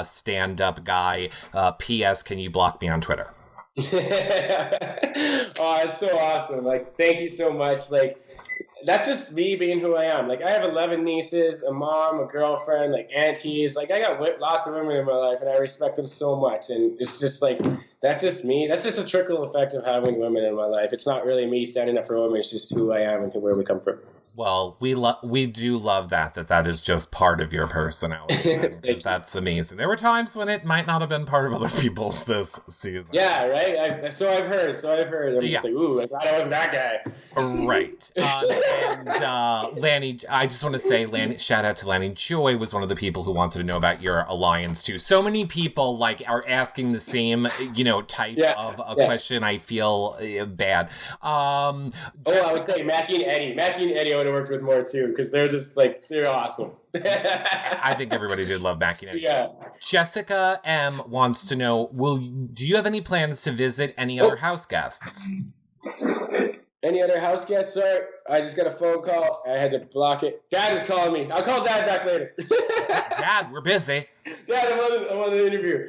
stand-up guy. P.S. Can you block me on Twitter? Oh, it's so awesome. Thank you so much. That's just me being who I am. I have 11 nieces, a mom, a girlfriend, aunties. I got lots of women in my life, and I respect them so much. And it's just that's just me. That's just a trickle effect of having women in my life. It's not really me standing up for women. It's just who I am and where we come from. Well, we do love that is just part of your personality, because that's amazing. There were times when it might not have been part of other people's this season. Yeah, right? So I've heard. I'm just ooh, I thought I wasn't that guy. Right. And Lanny, I just want to say, shout out to Lanny Joy, was one of the people who wanted to know about your alliance too. So many people are asking the same, type of a question. I feel bad. I would say Mackie and Eddie. Mackie and Eddie I would have worked with more too, because they're just they're awesome. I think everybody did love Mackie and Eddie. Yeah. Jessica M wants to know, do you have any plans to visit any other house guests? Any other house guests? Sorry, I just got a phone call. I had to block it. Dad is calling me. I'll call Dad back later. Dad, we're busy. Dad, I'm on an interview.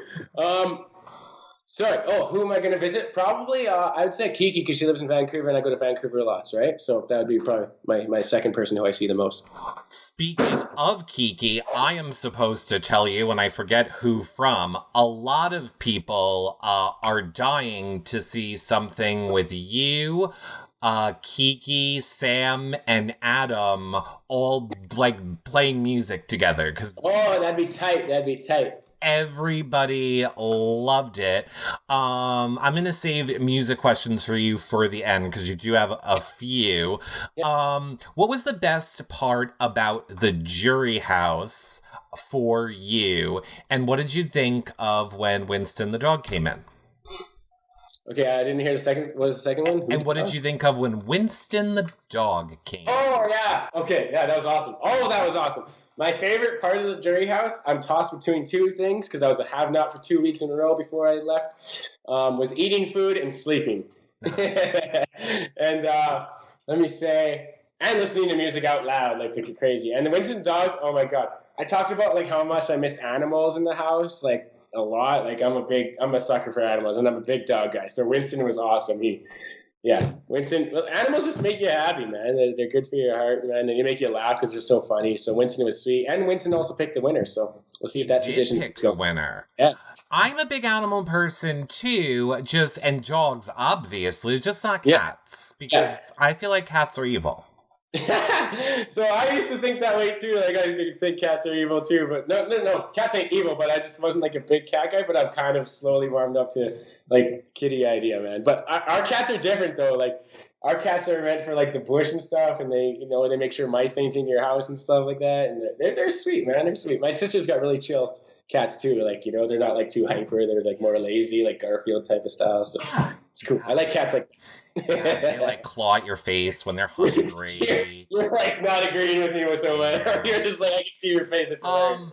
Sorry. Oh, who am I going to visit? Probably, I would say Kiki, because she lives in Vancouver, and I go to Vancouver a lot, right? So that would be probably my second person who I see the most. Speaking of Kiki, I am supposed to tell you, and I forget who from, a lot of people are dying to see something with you, Kiki, Sam, and Adam all playing music together. Oh, that'd be tight. Everybody loved it. I'm going to save music questions for you for the end because you do have a few. What was the best part about the Jury House for you? And what did you think of when Winston the dog came in? Okay, I didn't hear the second. What was the second one? And what did you think of when Winston the dog came? Oh, yeah. Okay, yeah, that was awesome. Oh, that was awesome. My favorite part of the Jury House, I'm tossed between two things because I was a have-not for 2 weeks in a row before I left, was eating food and sleeping. And let me say, and listening to music out loud like crazy. And the Winston dog, oh my God. I talked about like how much I miss animals in the house, like a lot. Like I'm a sucker for animals, and I'm a big dog guy. So Winston was awesome. Winston. Animals just make you happy, man. They're good for your heart, man, and they make you laugh because they're so funny. So Winston was sweet, and Winston also picked the winner. So we'll see if that tradition pick the winner. Yeah. I'm a big animal person too, and dogs obviously, just not cats because I feel like cats are evil. So I used to think that way too. Like I think cats are evil too, but no, cats ain't evil. But I just wasn't like a big cat guy. But I've kind of slowly warmed up to like kitty idea, man. But our cats are different though. Like our cats are meant for like the bush and stuff, and they make sure mice ain't in your house and stuff like that. And they're sweet, man. They're sweet. My sister's got really chill cats too. Like they're not like too hyper. They're like more lazy, like Garfield type of style. So it's cool. I like cats like that. Yeah, they like claw at your face when they're hungry. You're like not agreeing with me whatsoever. You're just like, I can see your face. It's hilarious.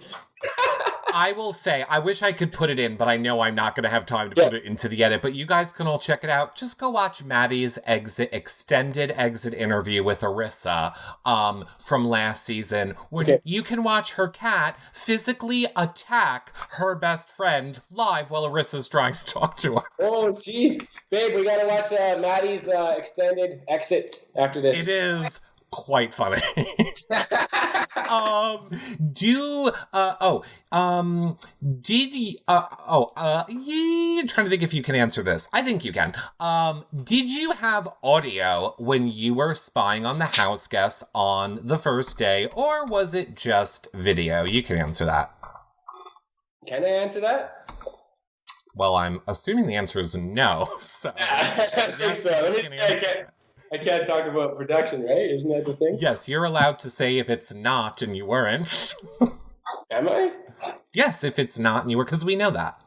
I will say, I wish I could put it in, but I know I'm not going to have time to put it into the edit. But you guys can all check it out. Just go watch Maddie's extended exit interview with Arissa from last season, when you can watch her cat physically attack her best friend live while Arissa's trying to talk to her. Oh, jeez. Babe, we got to watch Maddie's extended exit after this. It is quite funny. Trying to think if you can answer this. I think you can. Did you have audio when you were spying on the house guests on the first day, or was it just video? You can answer that. Can I answer that? Well, I'm assuming the answer is no. So I think so. Let me say I can't talk about production, right? Isn't that the thing? Yes, you're allowed to say if it's not and you weren't. Am I? Yes, if it's not and you were, because we know that.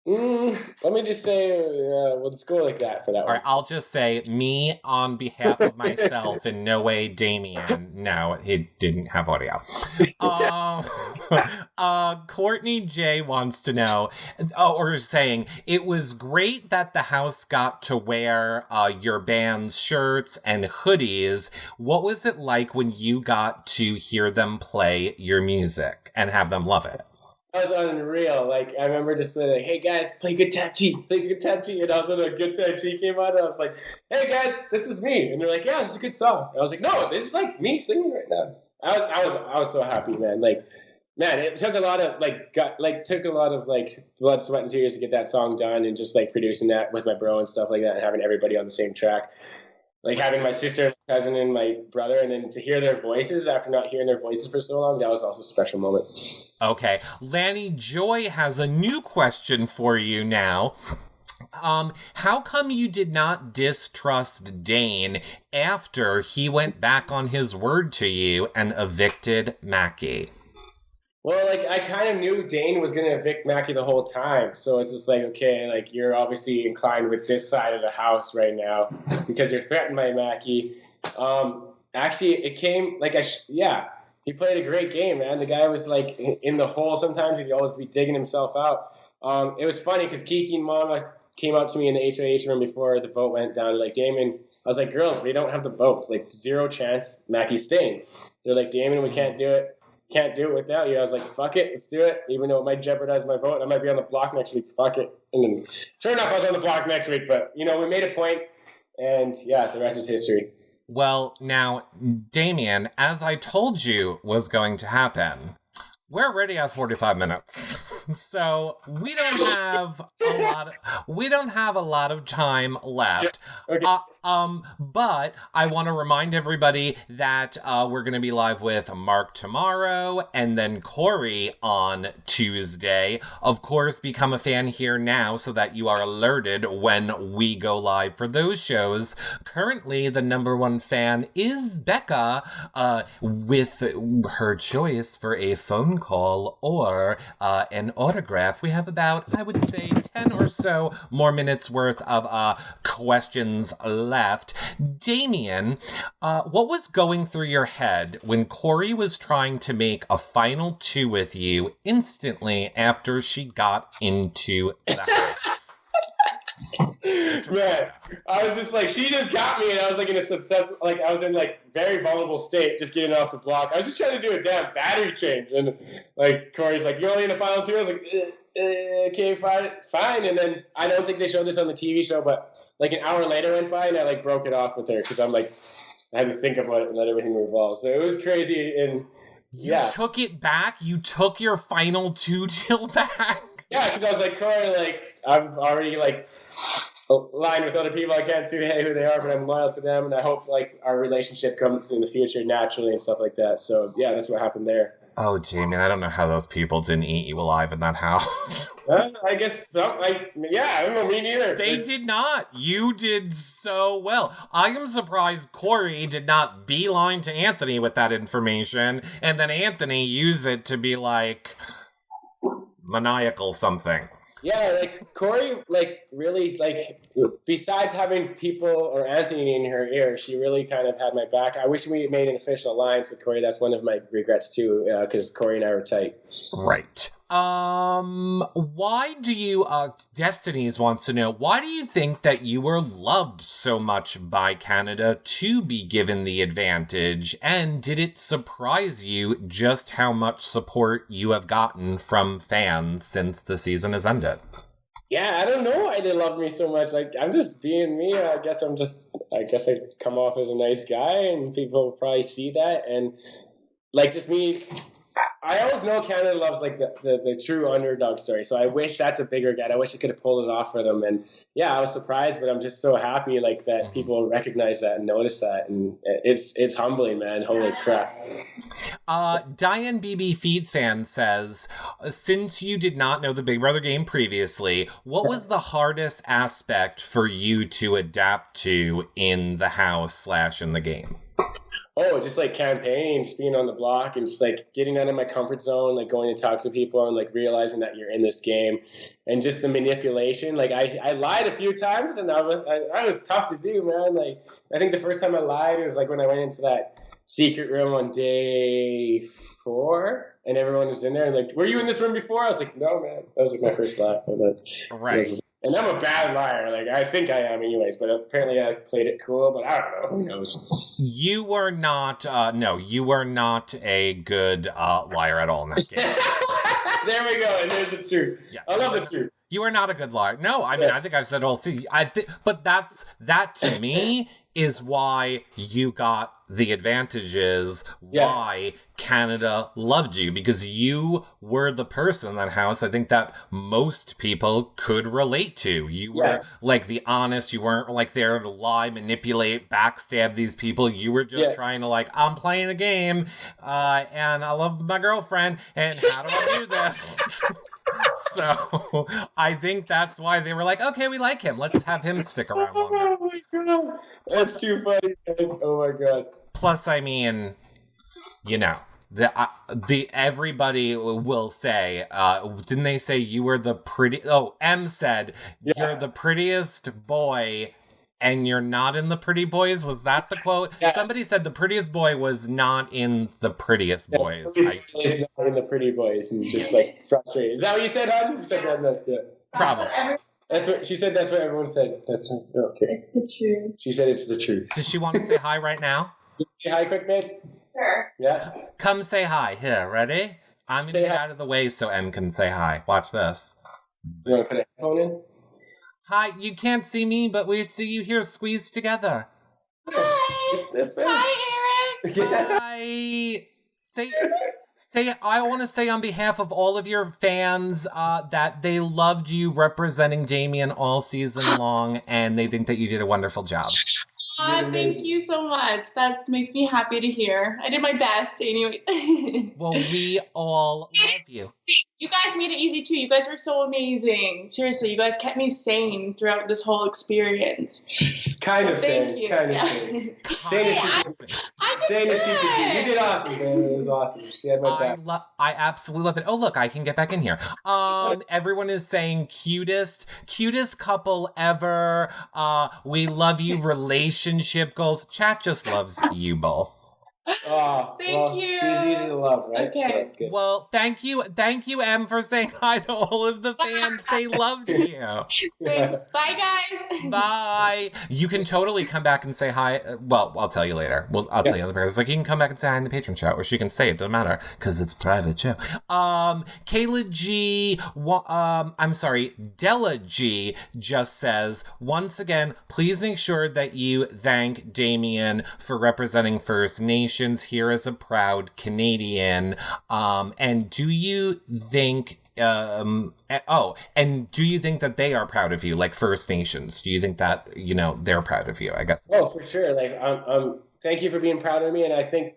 Let me just say, we'll just go like that for that one. All right, I'll just say, me on behalf of myself, in no way Damien. No, he didn't have audio. Courtney J wants to know, or saying, it was great that the house got to wear your band's shirts and hoodies. What was it like when you got to hear them play your music and have them love it? That was unreal. Like, I remember just being like, hey guys, play Good Time Cheat. And all of a sudden, Good Time Cheat came on, and I was like, hey guys, this is me. And they're like, yeah, this is a good song. And I was like, no, this is like me singing right now. I was so happy, man. Like, man, it took a lot of blood, sweat, and tears to get that song done, and just like producing that with my bro and stuff like that, and having everybody on the same track. Like having my sister, my cousin, and my brother, and then to hear their voices after not hearing their voices for so long, that was also a special moment. Okay. Lanny Joy has a new question for you now. How come you did not distrust Dane after he went back on his word to you and evicted Mackie? Well, like, I kind of knew Dane was going to evict Mackie the whole time. So it's just like, okay, like, you're obviously inclined with this side of the house right now because you're threatened by Mackie. Actually, it came, like, he played a great game, man. The guy was, like, in the hole sometimes. He'd always be digging himself out. It was funny because Kiki and Mama came up to me in the HOH room before the vote went down. Like, Damon, I was like, girls, we don't have the votes. Like, 0 chance Mackie's staying. They're like, Damon, we can't do it. Can't do it without you. I was like, fuck it, let's do it. Even though it might jeopardize my vote, I might be on the block next week. Fuck it. And then, sure enough, I was on the block next week. But, we made a point, and yeah, the rest is history. Well, now, Damien, as I told you was going to happen, we're already at 45 minutes. So we don't have a lot of time left. Okay. But I want to remind everybody that we're going to be live with Marc tomorrow and then Corey on Tuesday. Of course, become a fan here now so that you are alerted when we go live for those shows. Currently, the number one fan is Becca, with her choice for a phone call or an autograph. We have about, I would say, 10 or so more minutes worth of questions left. Damien, what was going through your head when Corey was trying to make a final two with you instantly after she got into the house? Man, I was just like, she just got me, and I was like in a I was in like very vulnerable state, just getting off the block. I was just trying to do a damn battery change, and like Corey's like, "You're only in the final two." I was like, "Okay, fine." And then I don't think they showed this on the TV show, but like an hour later went by, and I like broke it off with her because I'm like, I had to think about it and let everything revolve. So it was crazy, and you took it back. You took your final two till back. Yeah, because I was like, Corey, like I'm already like aligned with other people. I can't say who they are, but I'm loyal to them, and I hope like our relationship comes in the future naturally and stuff like that. So yeah, that's what happened there. Oh, Damien, I don't know how those people didn't eat you alive in that house. I guess so. I don't know, me neither. They did not. You did so well. I am surprised Corey did not beeline to Anthony with that information, and then Anthony used it to be like maniacal something. Yeah, like Corey, like really, like besides having people or Anthony in her ear, she really kind of had my back. I wish we made an official alliance with Corey. That's one of my regrets too, because Corey and I were tight. Right. Why do you, Destinies wants to know, why do you think that you were loved so much by Canada to be given the advantage? And did it surprise you just how much support you have gotten from fans since the season has ended? Yeah, I don't know why they love me so much. Like, I'm just being me. I guess I come off as a nice guy, and people probably see that. And like, just me, I always know Canada loves like the true underdog story. So I wish that's a bigger get. I wish I could have pulled it off for them. And yeah, I was surprised, but I'm just so happy like that people recognize that and notice that, and it's humbling, man. Holy crap. Diane BB Feeds fan says, since you did not know the Big Brother game previously, what was the hardest aspect for you to adapt to in the house / in the game? Oh, just like campaigning, just being on the block and just like getting out of my comfort zone, like going to talk to people and like realizing that you're in this game, and just the manipulation. Like I lied a few times, and I was tough to do, man. Like I think the first time I lied was like when I went into that secret room on day 4, and everyone was in there and like, were you in this room before? I was like, no, man. That was like my first lie. Right. And I'm a bad liar. Like I think I am anyways, but apparently I played it cool, but I don't know. Who knows? You were not, you were not a good liar at all in that game. There we go. And there's the truth. Yeah, I love the truth. You are not a good liar. No, I mean, I think I've said all. See, but that to me is why you got the advantages, why Canada loved you, because you were the person in that house I think that most people could relate to. You were like the honest, you weren't like there to lie, manipulate, backstab these people. You were just trying to like, I'm playing a game, and I love my girlfriend, and how do I do this? So I think that's why they were like, okay, we like him. Let's have him stick around longer. Oh my God. That's too funny. Oh my God. Plus, I mean, you know, the everybody will say, didn't they say you were the pretty? Oh, M said you're the prettiest boy, and you're not in the pretty boys. Was that the quote? Yeah. Somebody said the prettiest boy was not in the prettiest boys. He's not in the pretty boys, and just like frustrated. Is that what you said, hon? You said that next, Probably. That's what she said. That's what everyone said. That's okay. It's the truth. She said it's the truth. Does she want to say hi right now? Say hi quick, babe. Sure. Yeah. Come say hi. Here, ready? I'm going to get out of the way so M can say hi. Watch this. You want to put a headphone in? Hi, you can't see me, but we see you here squeezed together. Hi. This way. Hi, Eric. Hi. I want to say on behalf of all of your fans that they loved you representing Damien all season long, and they think that you did a wonderful job. Thank you so much. That makes me happy to hear. I did my best anyway. Well, we all love you. You guys made it easy too. You guys were so amazing. Seriously, you guys kept me sane throughout this whole experience. Kind of sane. Thank you. Kind of Yeah. sane. Sane as she could be. You did awesome, man. It was awesome. She had my back. I absolutely love it. Oh, look, I can get back in here. Everyone is saying cutest couple ever. We love you. Relationship goals. Chat just loves you both. Oh, Thank you. She's easy to love, right? Okay. So that's good. Well, thank you, Em, for saying hi to all of the fans. They loved you. Thanks. Bye, guys. Bye. You can totally come back and say hi. Well, I'll tell you later. I'll tell you later. It's like you can come back and say hi in the patron chat, or she can say it. Doesn't matter because it's a private show. Kayla G. Della G. just says, once again, please make sure that you thank Damien for representing First Nations here as a proud Canadian. And do you think do you think that they are proud of you, like First Nations? Do you think that, they're proud of you, I guess? Oh, for sure. Like, thank you for being proud of me. And I think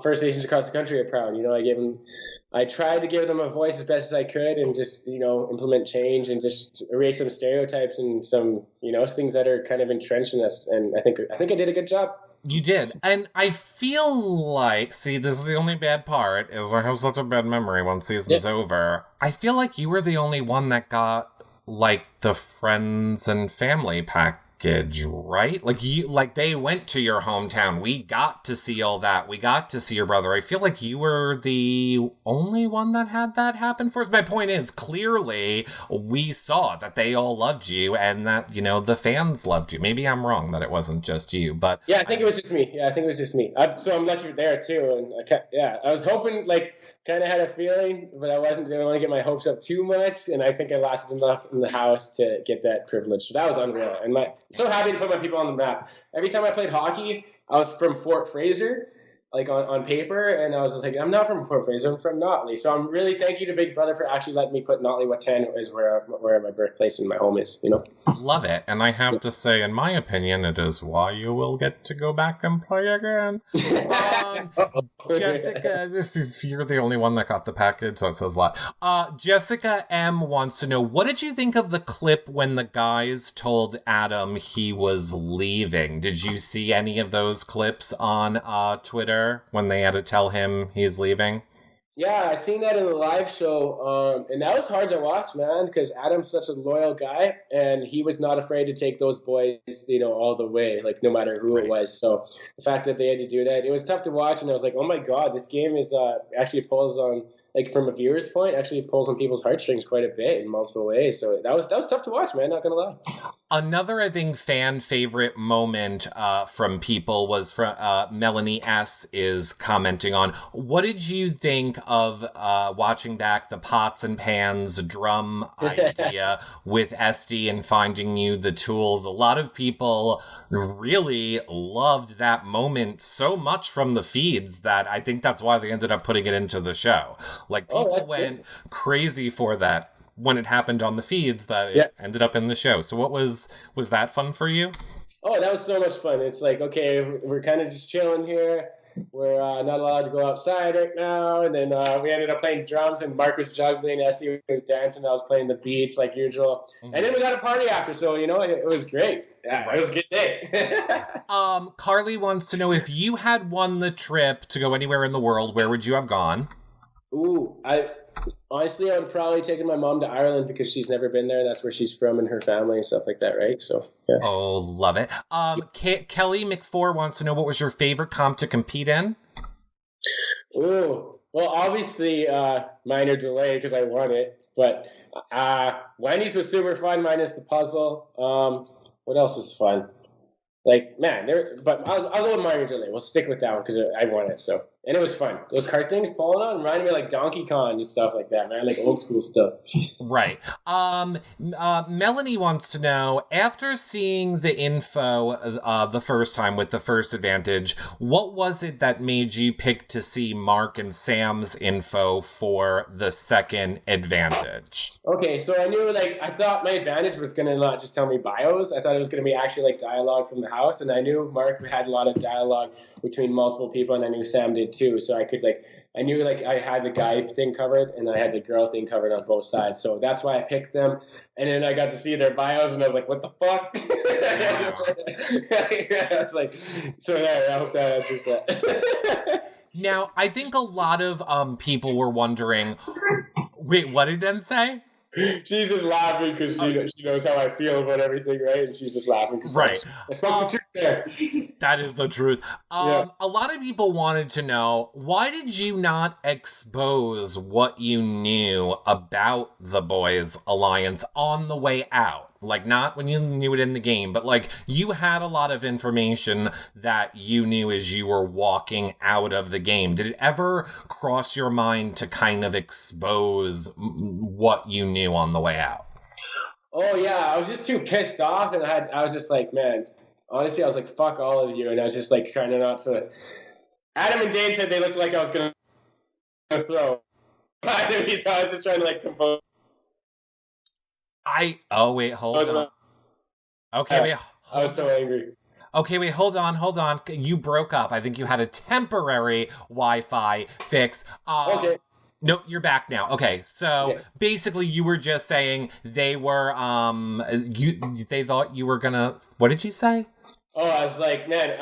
First Nations across the country are proud. I tried to give them a voice as best as I could and just, implement change and just erase some stereotypes and some, things that are kind of entrenched in us. And I think I did a good job. You did. And I feel like, see, this is the only bad part, is I have such a bad memory when season's over. I feel like you were the only one that got, like, the friends and family package, right? Like they went to your hometown. We got to see all that. We got to see your brother. I feel like you were the only one that had that happen for us. My point is, clearly, we saw that they all loved you and that, the fans loved you. Maybe I'm wrong that it wasn't just you, but... Yeah, I think it was just me. So I'm lucky you're there, too. And I was hoping, kind of had a feeling, but I didn't want to get my hopes up too much, and I think I lasted enough in the house to get that privilege. So that was unreal. And I'm so happy to put my people on the map. Every time I played hockey, I was from Fort Fraser, on paper, and I was just like, I'm not from Fort Fraser, I'm from Notley. So I'm really thank you to Big Brother for actually letting me put Notley Watan is where my birthplace and my home is, Love it. And I have to say, in my opinion, it is why you will get to go back and play again. Jessica, if you're the only one that got the package, that says a lot. Jessica M. wants to know, what did you think of the clip when the guys told Adam he was leaving? Did you see any of those clips on Twitter when they had to tell him he's leaving? Yeah, I seen that in the live show, and that was hard to watch, man, because Adam's such a loyal guy, and he was not afraid to take those boys, all the way, no matter who it was. So the fact that they had to do that, it was tough to watch, and I was like, oh my God, this game is actually pulls on, from a viewer's point, actually pulls on people's heartstrings quite a bit in multiple ways. So that was tough to watch, man, not gonna lie. Another, I think, fan favorite moment from people was from Melanie S. is commenting on, what did you think of watching back the pots and pans drum idea with Esty and finding you the tools? A lot of people really loved that moment so much from the feeds that I think that's why they ended up putting it into the show. People went crazy for that when it happened on the feeds that it ended up in the show. So was that fun for you? Oh, that was so much fun. It's okay, we're kind of just chilling here. We're not allowed to go outside right now. And then we ended up playing drums, and Marc was juggling, Essie was dancing, I was playing the beats like usual. Mm-hmm. And then we got a party after, so, it was great. Yeah, it was a good day. Carly wants to know, if you had won the trip to go anywhere in the world, where would you have gone? Ooh, honestly, I would probably taken my mom to Ireland because she's never been there. That's where she's from and her family and stuff like that, right? So, yeah. Oh, love it. Kelly McFour wants to know, what was your favorite comp to compete in? Ooh, well, obviously, Minor Delay because I won it. But Wendy's was super fun, minus the puzzle. What else was fun? But I'll go with Minor Delay. We'll stick with that one because I won it. So And it was fun. Those cart things pulling on reminded me of like Donkey Kong and stuff like that, man. Like old school stuff. Right. Melanie wants to know, after seeing the info the first time with the first advantage, what was it that made you pick to see Marc and Sam's info for the second advantage? Okay, so I knew, like, I thought my advantage was going to not just tell me bios. I thought it was going to be actually, like, dialogue from the house. And I knew Marc had a lot of dialogue between multiple people, and I knew Sam did too. So I could, like, I knew, like, I had the guy thing covered, and I had the girl thing covered on both sides. So that's why I picked them. And then I got to see their bios, and I was like, what the fuck? I was like, so yeah, I hope that answers that. Now, I think a lot of people were wondering, wait, what did Em say? She's just laughing because she knows how I feel about everything, right? And she's just laughing because right. I spoke the truth there. That is the truth. Yeah. A lot of people wanted to know, why did you not expose what you knew about the Boys Alliance on the way out? Like, not when you knew it in the game, but, like, you had a lot of information that you knew as you were walking out of the game. Did it ever cross your mind to kind of expose what you knew on the way out? Oh, yeah. I was just too pissed off, and I was just like, man, honestly, I was like, fuck all of you, and I was just, like, trying to not to... Adam and Dane said they looked like I was going to throw. So I was just trying to, like, compose. Oh, wait, hold on. Okay, wait. I was so angry. Okay, wait, hold on. You broke up. I think you had a temporary Wi-Fi fix. Okay. No, you're back now. Okay, so basically you were just saying they were, they thought you were gonna, what did you say? Oh, I was like, man,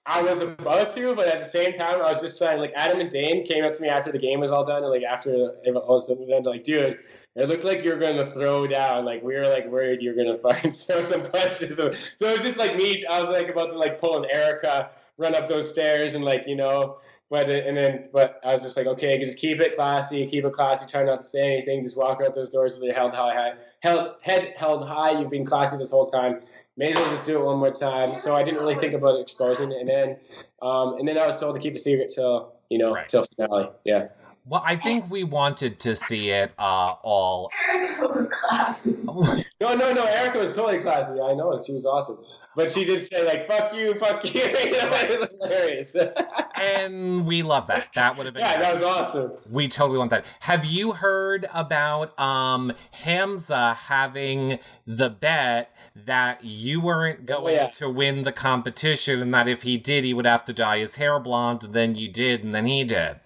I was about to, but at the same time, I was just trying, like, Adam and Dane came up to me after the game was all done, and, like, after it was done, like, dude, it looked like you were going to throw down. Like, we were, like, worried you were going to fucking throw some punches. So it was just, like, me. I was, like, about to, like, pull an Erica, run up those stairs and, like, you know. But I was just like, okay, just keep it classy. Try not to say anything. Just walk out those doors with your head held high. You've been classy this whole time. May as well just do it one more time. So I didn't really think about exposing it. And then I was told to keep a secret till finale. Yeah. Well, I think we wanted to see it all. Erica was classy. No. Erica was totally classy. I know. She was awesome. But she did say, like, fuck you. You know, it was hilarious. And we love that. That would have been that was awesome. We totally want that. Have you heard about Hamza having the bet that you weren't going to win the competition, and that if he did, he would have to dye his hair blonde, and then you did, and then he did?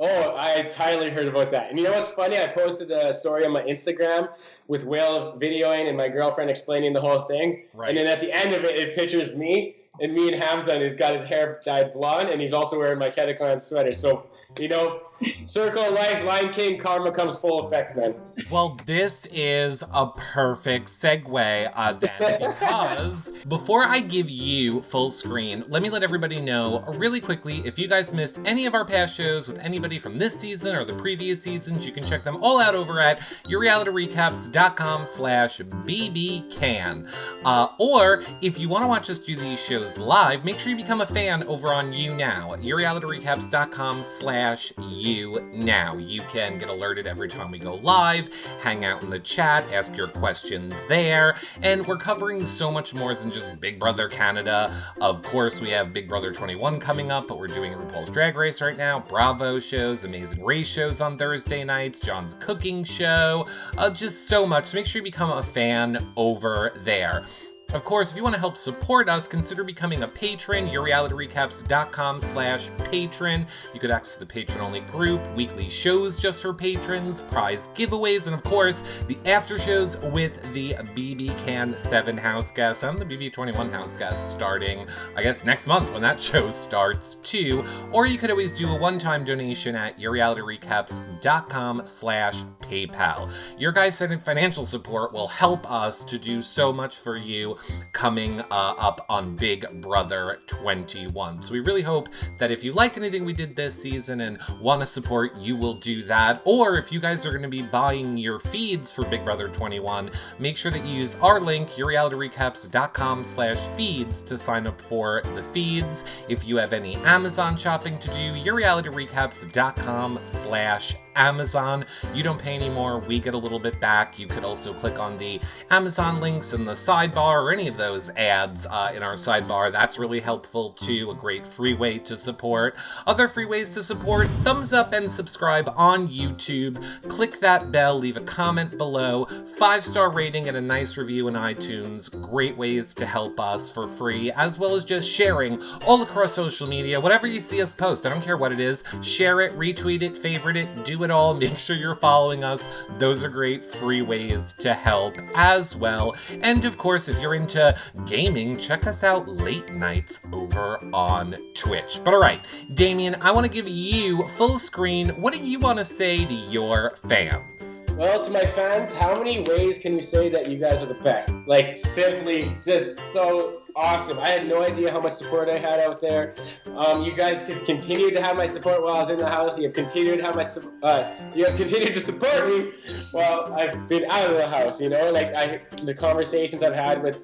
Oh, I entirely heard about that. And you know what's funny? I posted a story on my Instagram with Will videoing and my girlfriend explaining the whole thing. Right. And then at the end of it, it pictures me and Hamza, and he's got his hair dyed blonde, and he's also wearing my Ketaclan sweater. So, you know, circle of life, Lion King, karma comes full effect, man. Well, this is a perfect segue then, because before I give you full screen, let me let everybody know really quickly, if you guys missed any of our past shows with anybody from this season or the previous seasons, you can check them all out over at yourrealityrecaps.com/bbcan. Or if you want to watch us do these shows live, make sure you become a fan over on YouNow, yourrealityrecaps.com/YouNow. You can get alerted every time we go live, hang out in the chat, ask your questions there, and we're covering so much more than just Big Brother Canada. Of course, we have Big Brother 21 coming up, but we're doing RuPaul's Drag Race right now, Bravo shows, Amazing Race shows on Thursday nights, John's cooking show, just so much. So make sure you become a fan over there. Of course, if you want to help support us, consider becoming a patron, yourrealityrecaps.com/patron. You could access the patron-only group, weekly shows just for patrons, prize giveaways, and of course, the after shows with the BB Can 7 house guests and the BB 21 house guests starting, I guess, next month when that show starts too. Or you could always do a one-time donation at yourrealityrecaps.com/PayPal. Your guys' financial support will help us to do so much for you coming up on Big Brother 21. So we really hope that if you liked anything we did this season and want to support, you will do that. Or if you guys are going to be buying your feeds for Big Brother 21, make sure that you use our link, yourrealityrecaps.com/feeds, to sign up for the feeds. If you have any Amazon shopping to do, yourrealityrecaps.com/Amazon. You don't pay anymore, we get a little bit back. You could also click on the Amazon links in the sidebar or any of those ads in our sidebar. That's really helpful too, a great free way to support. Other free ways to support: thumbs up and subscribe on YouTube. Click that bell, leave a comment below, 5-star rating and a nice review in iTunes. Great ways to help us for free, as well as just sharing all across social media. Whatever you see us post, I don't care what it is, share it, retweet it, favorite it, do it all. Make sure you're following us. Those are great free ways to help as well. And of course, if you're into gaming, check us out late nights over on Twitch. But all right, Damien, I want to give you full screen. What do you want to say to your fans? Well, to my fans, how many ways can you say that you guys are the best? Like, simply just so awesome. I had no idea how much support I had out there. You guys could continue to have my support while I was in the house. You have continued to have you have continued to support me while I've been out of the house. You know, like the conversations I've had with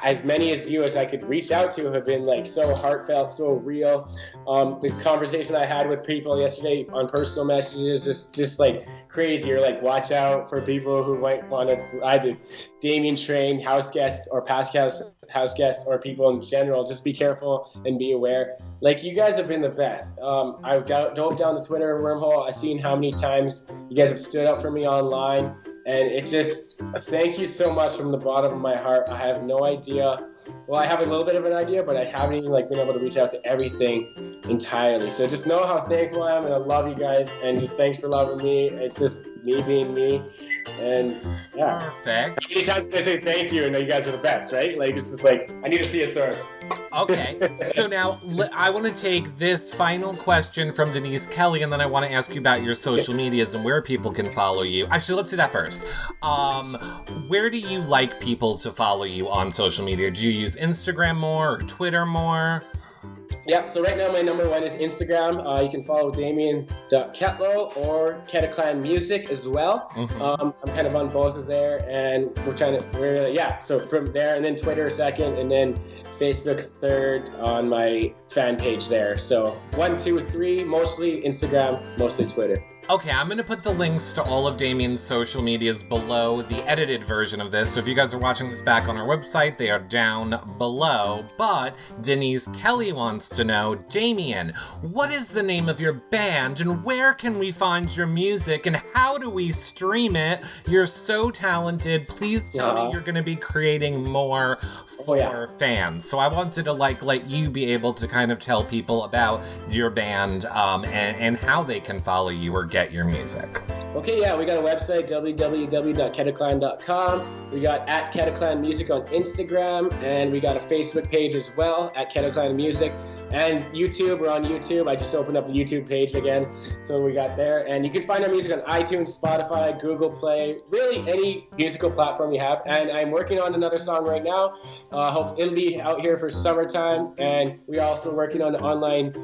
as many as you as I could reach out to have been like so heartfelt, so real. The conversation I had with people yesterday on personal messages is just like crazy. Or like, watch out for people who might want to either Damien train, Houseguest, or past Houseguest, or people in general. Just be careful and be aware. Like, you guys have been the best. I dove down the Twitter wormhole. I've seen how many times you guys have stood up for me online. And it just, thank you so much from the bottom of my heart. I have no idea. Well, I have a little bit of an idea, but I haven't even been able to reach out to everything entirely. So just know how thankful I am, and I love you guys. And just thanks for loving me. It's just me being me. And yeah. Perfect. Many times I say thank you, and you guys are the best, right? Like, it's just like, I need a thesaurus. Okay, so now I want to take this final question from Denise Kelly, and then I want to ask you about your social medias and where people can follow you. Actually, let's do that first. Where do you like people to follow you on social media? Do you use Instagram more or Twitter more? Yeah, so right now my number one is Instagram. You can follow Damien.Ketlo or Ketaclan Music as well. Mm-hmm. I'm kind of on both of there, and so from there, and then Twitter second, and then Facebook third on my fan page there. So 1, 2, 3, mostly Instagram, mostly Twitter. Okay, I'm going to put the links to all of Damien's social medias below the edited version of this. So if you guys are watching this back on our website, they are down below. But Denise Kelly wants to know, Damien, what is the name of your band and where can we find your music and how do we stream it? You're so talented. Please tell me you're going to be creating more for fans. So I wanted to let you be able to kind of tell people about your band and how they can follow you or get your music. Okay, yeah, we got a website, www.ketaclan.com. We got @Ketaclan Music on Instagram, and we got a Facebook page as well, @Ketaclan Music. And YouTube, we're on YouTube. I just opened up the YouTube page again, so we got there. And you can find our music on iTunes, Spotify, Google Play, really any musical platform you have. And I'm working on another song right now. Hope it'll be out here for summertime. And we're also working on an online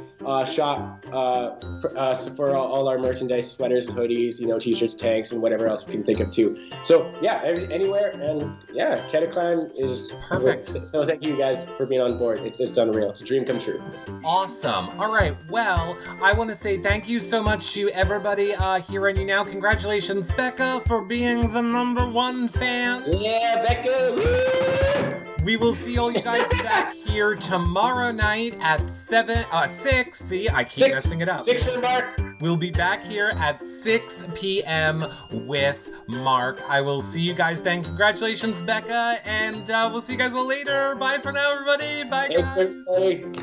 shop for all our merchandise, sweaters and hoodies, t-shirts, tanks, and whatever else we can think of too. So yeah, anywhere. And yeah, Ketaclan is perfect. So thank you guys for being on board. It's unreal. It's a dream come true. Awesome. All right. Well, I want to say thank you so much to everybody here on You Now. Congratulations, Becca, for being the #1 fan. Yeah, Becca. Woo! We will see all you guys back here tomorrow night at 6. See, I keep messing it up. 6 for Marc. We'll be back here at 6 p.m. with Marc. I will see you guys then. Congratulations, Becca, and we'll see you guys all later. Bye for now, everybody. Bye, guys. Thanks, everybody.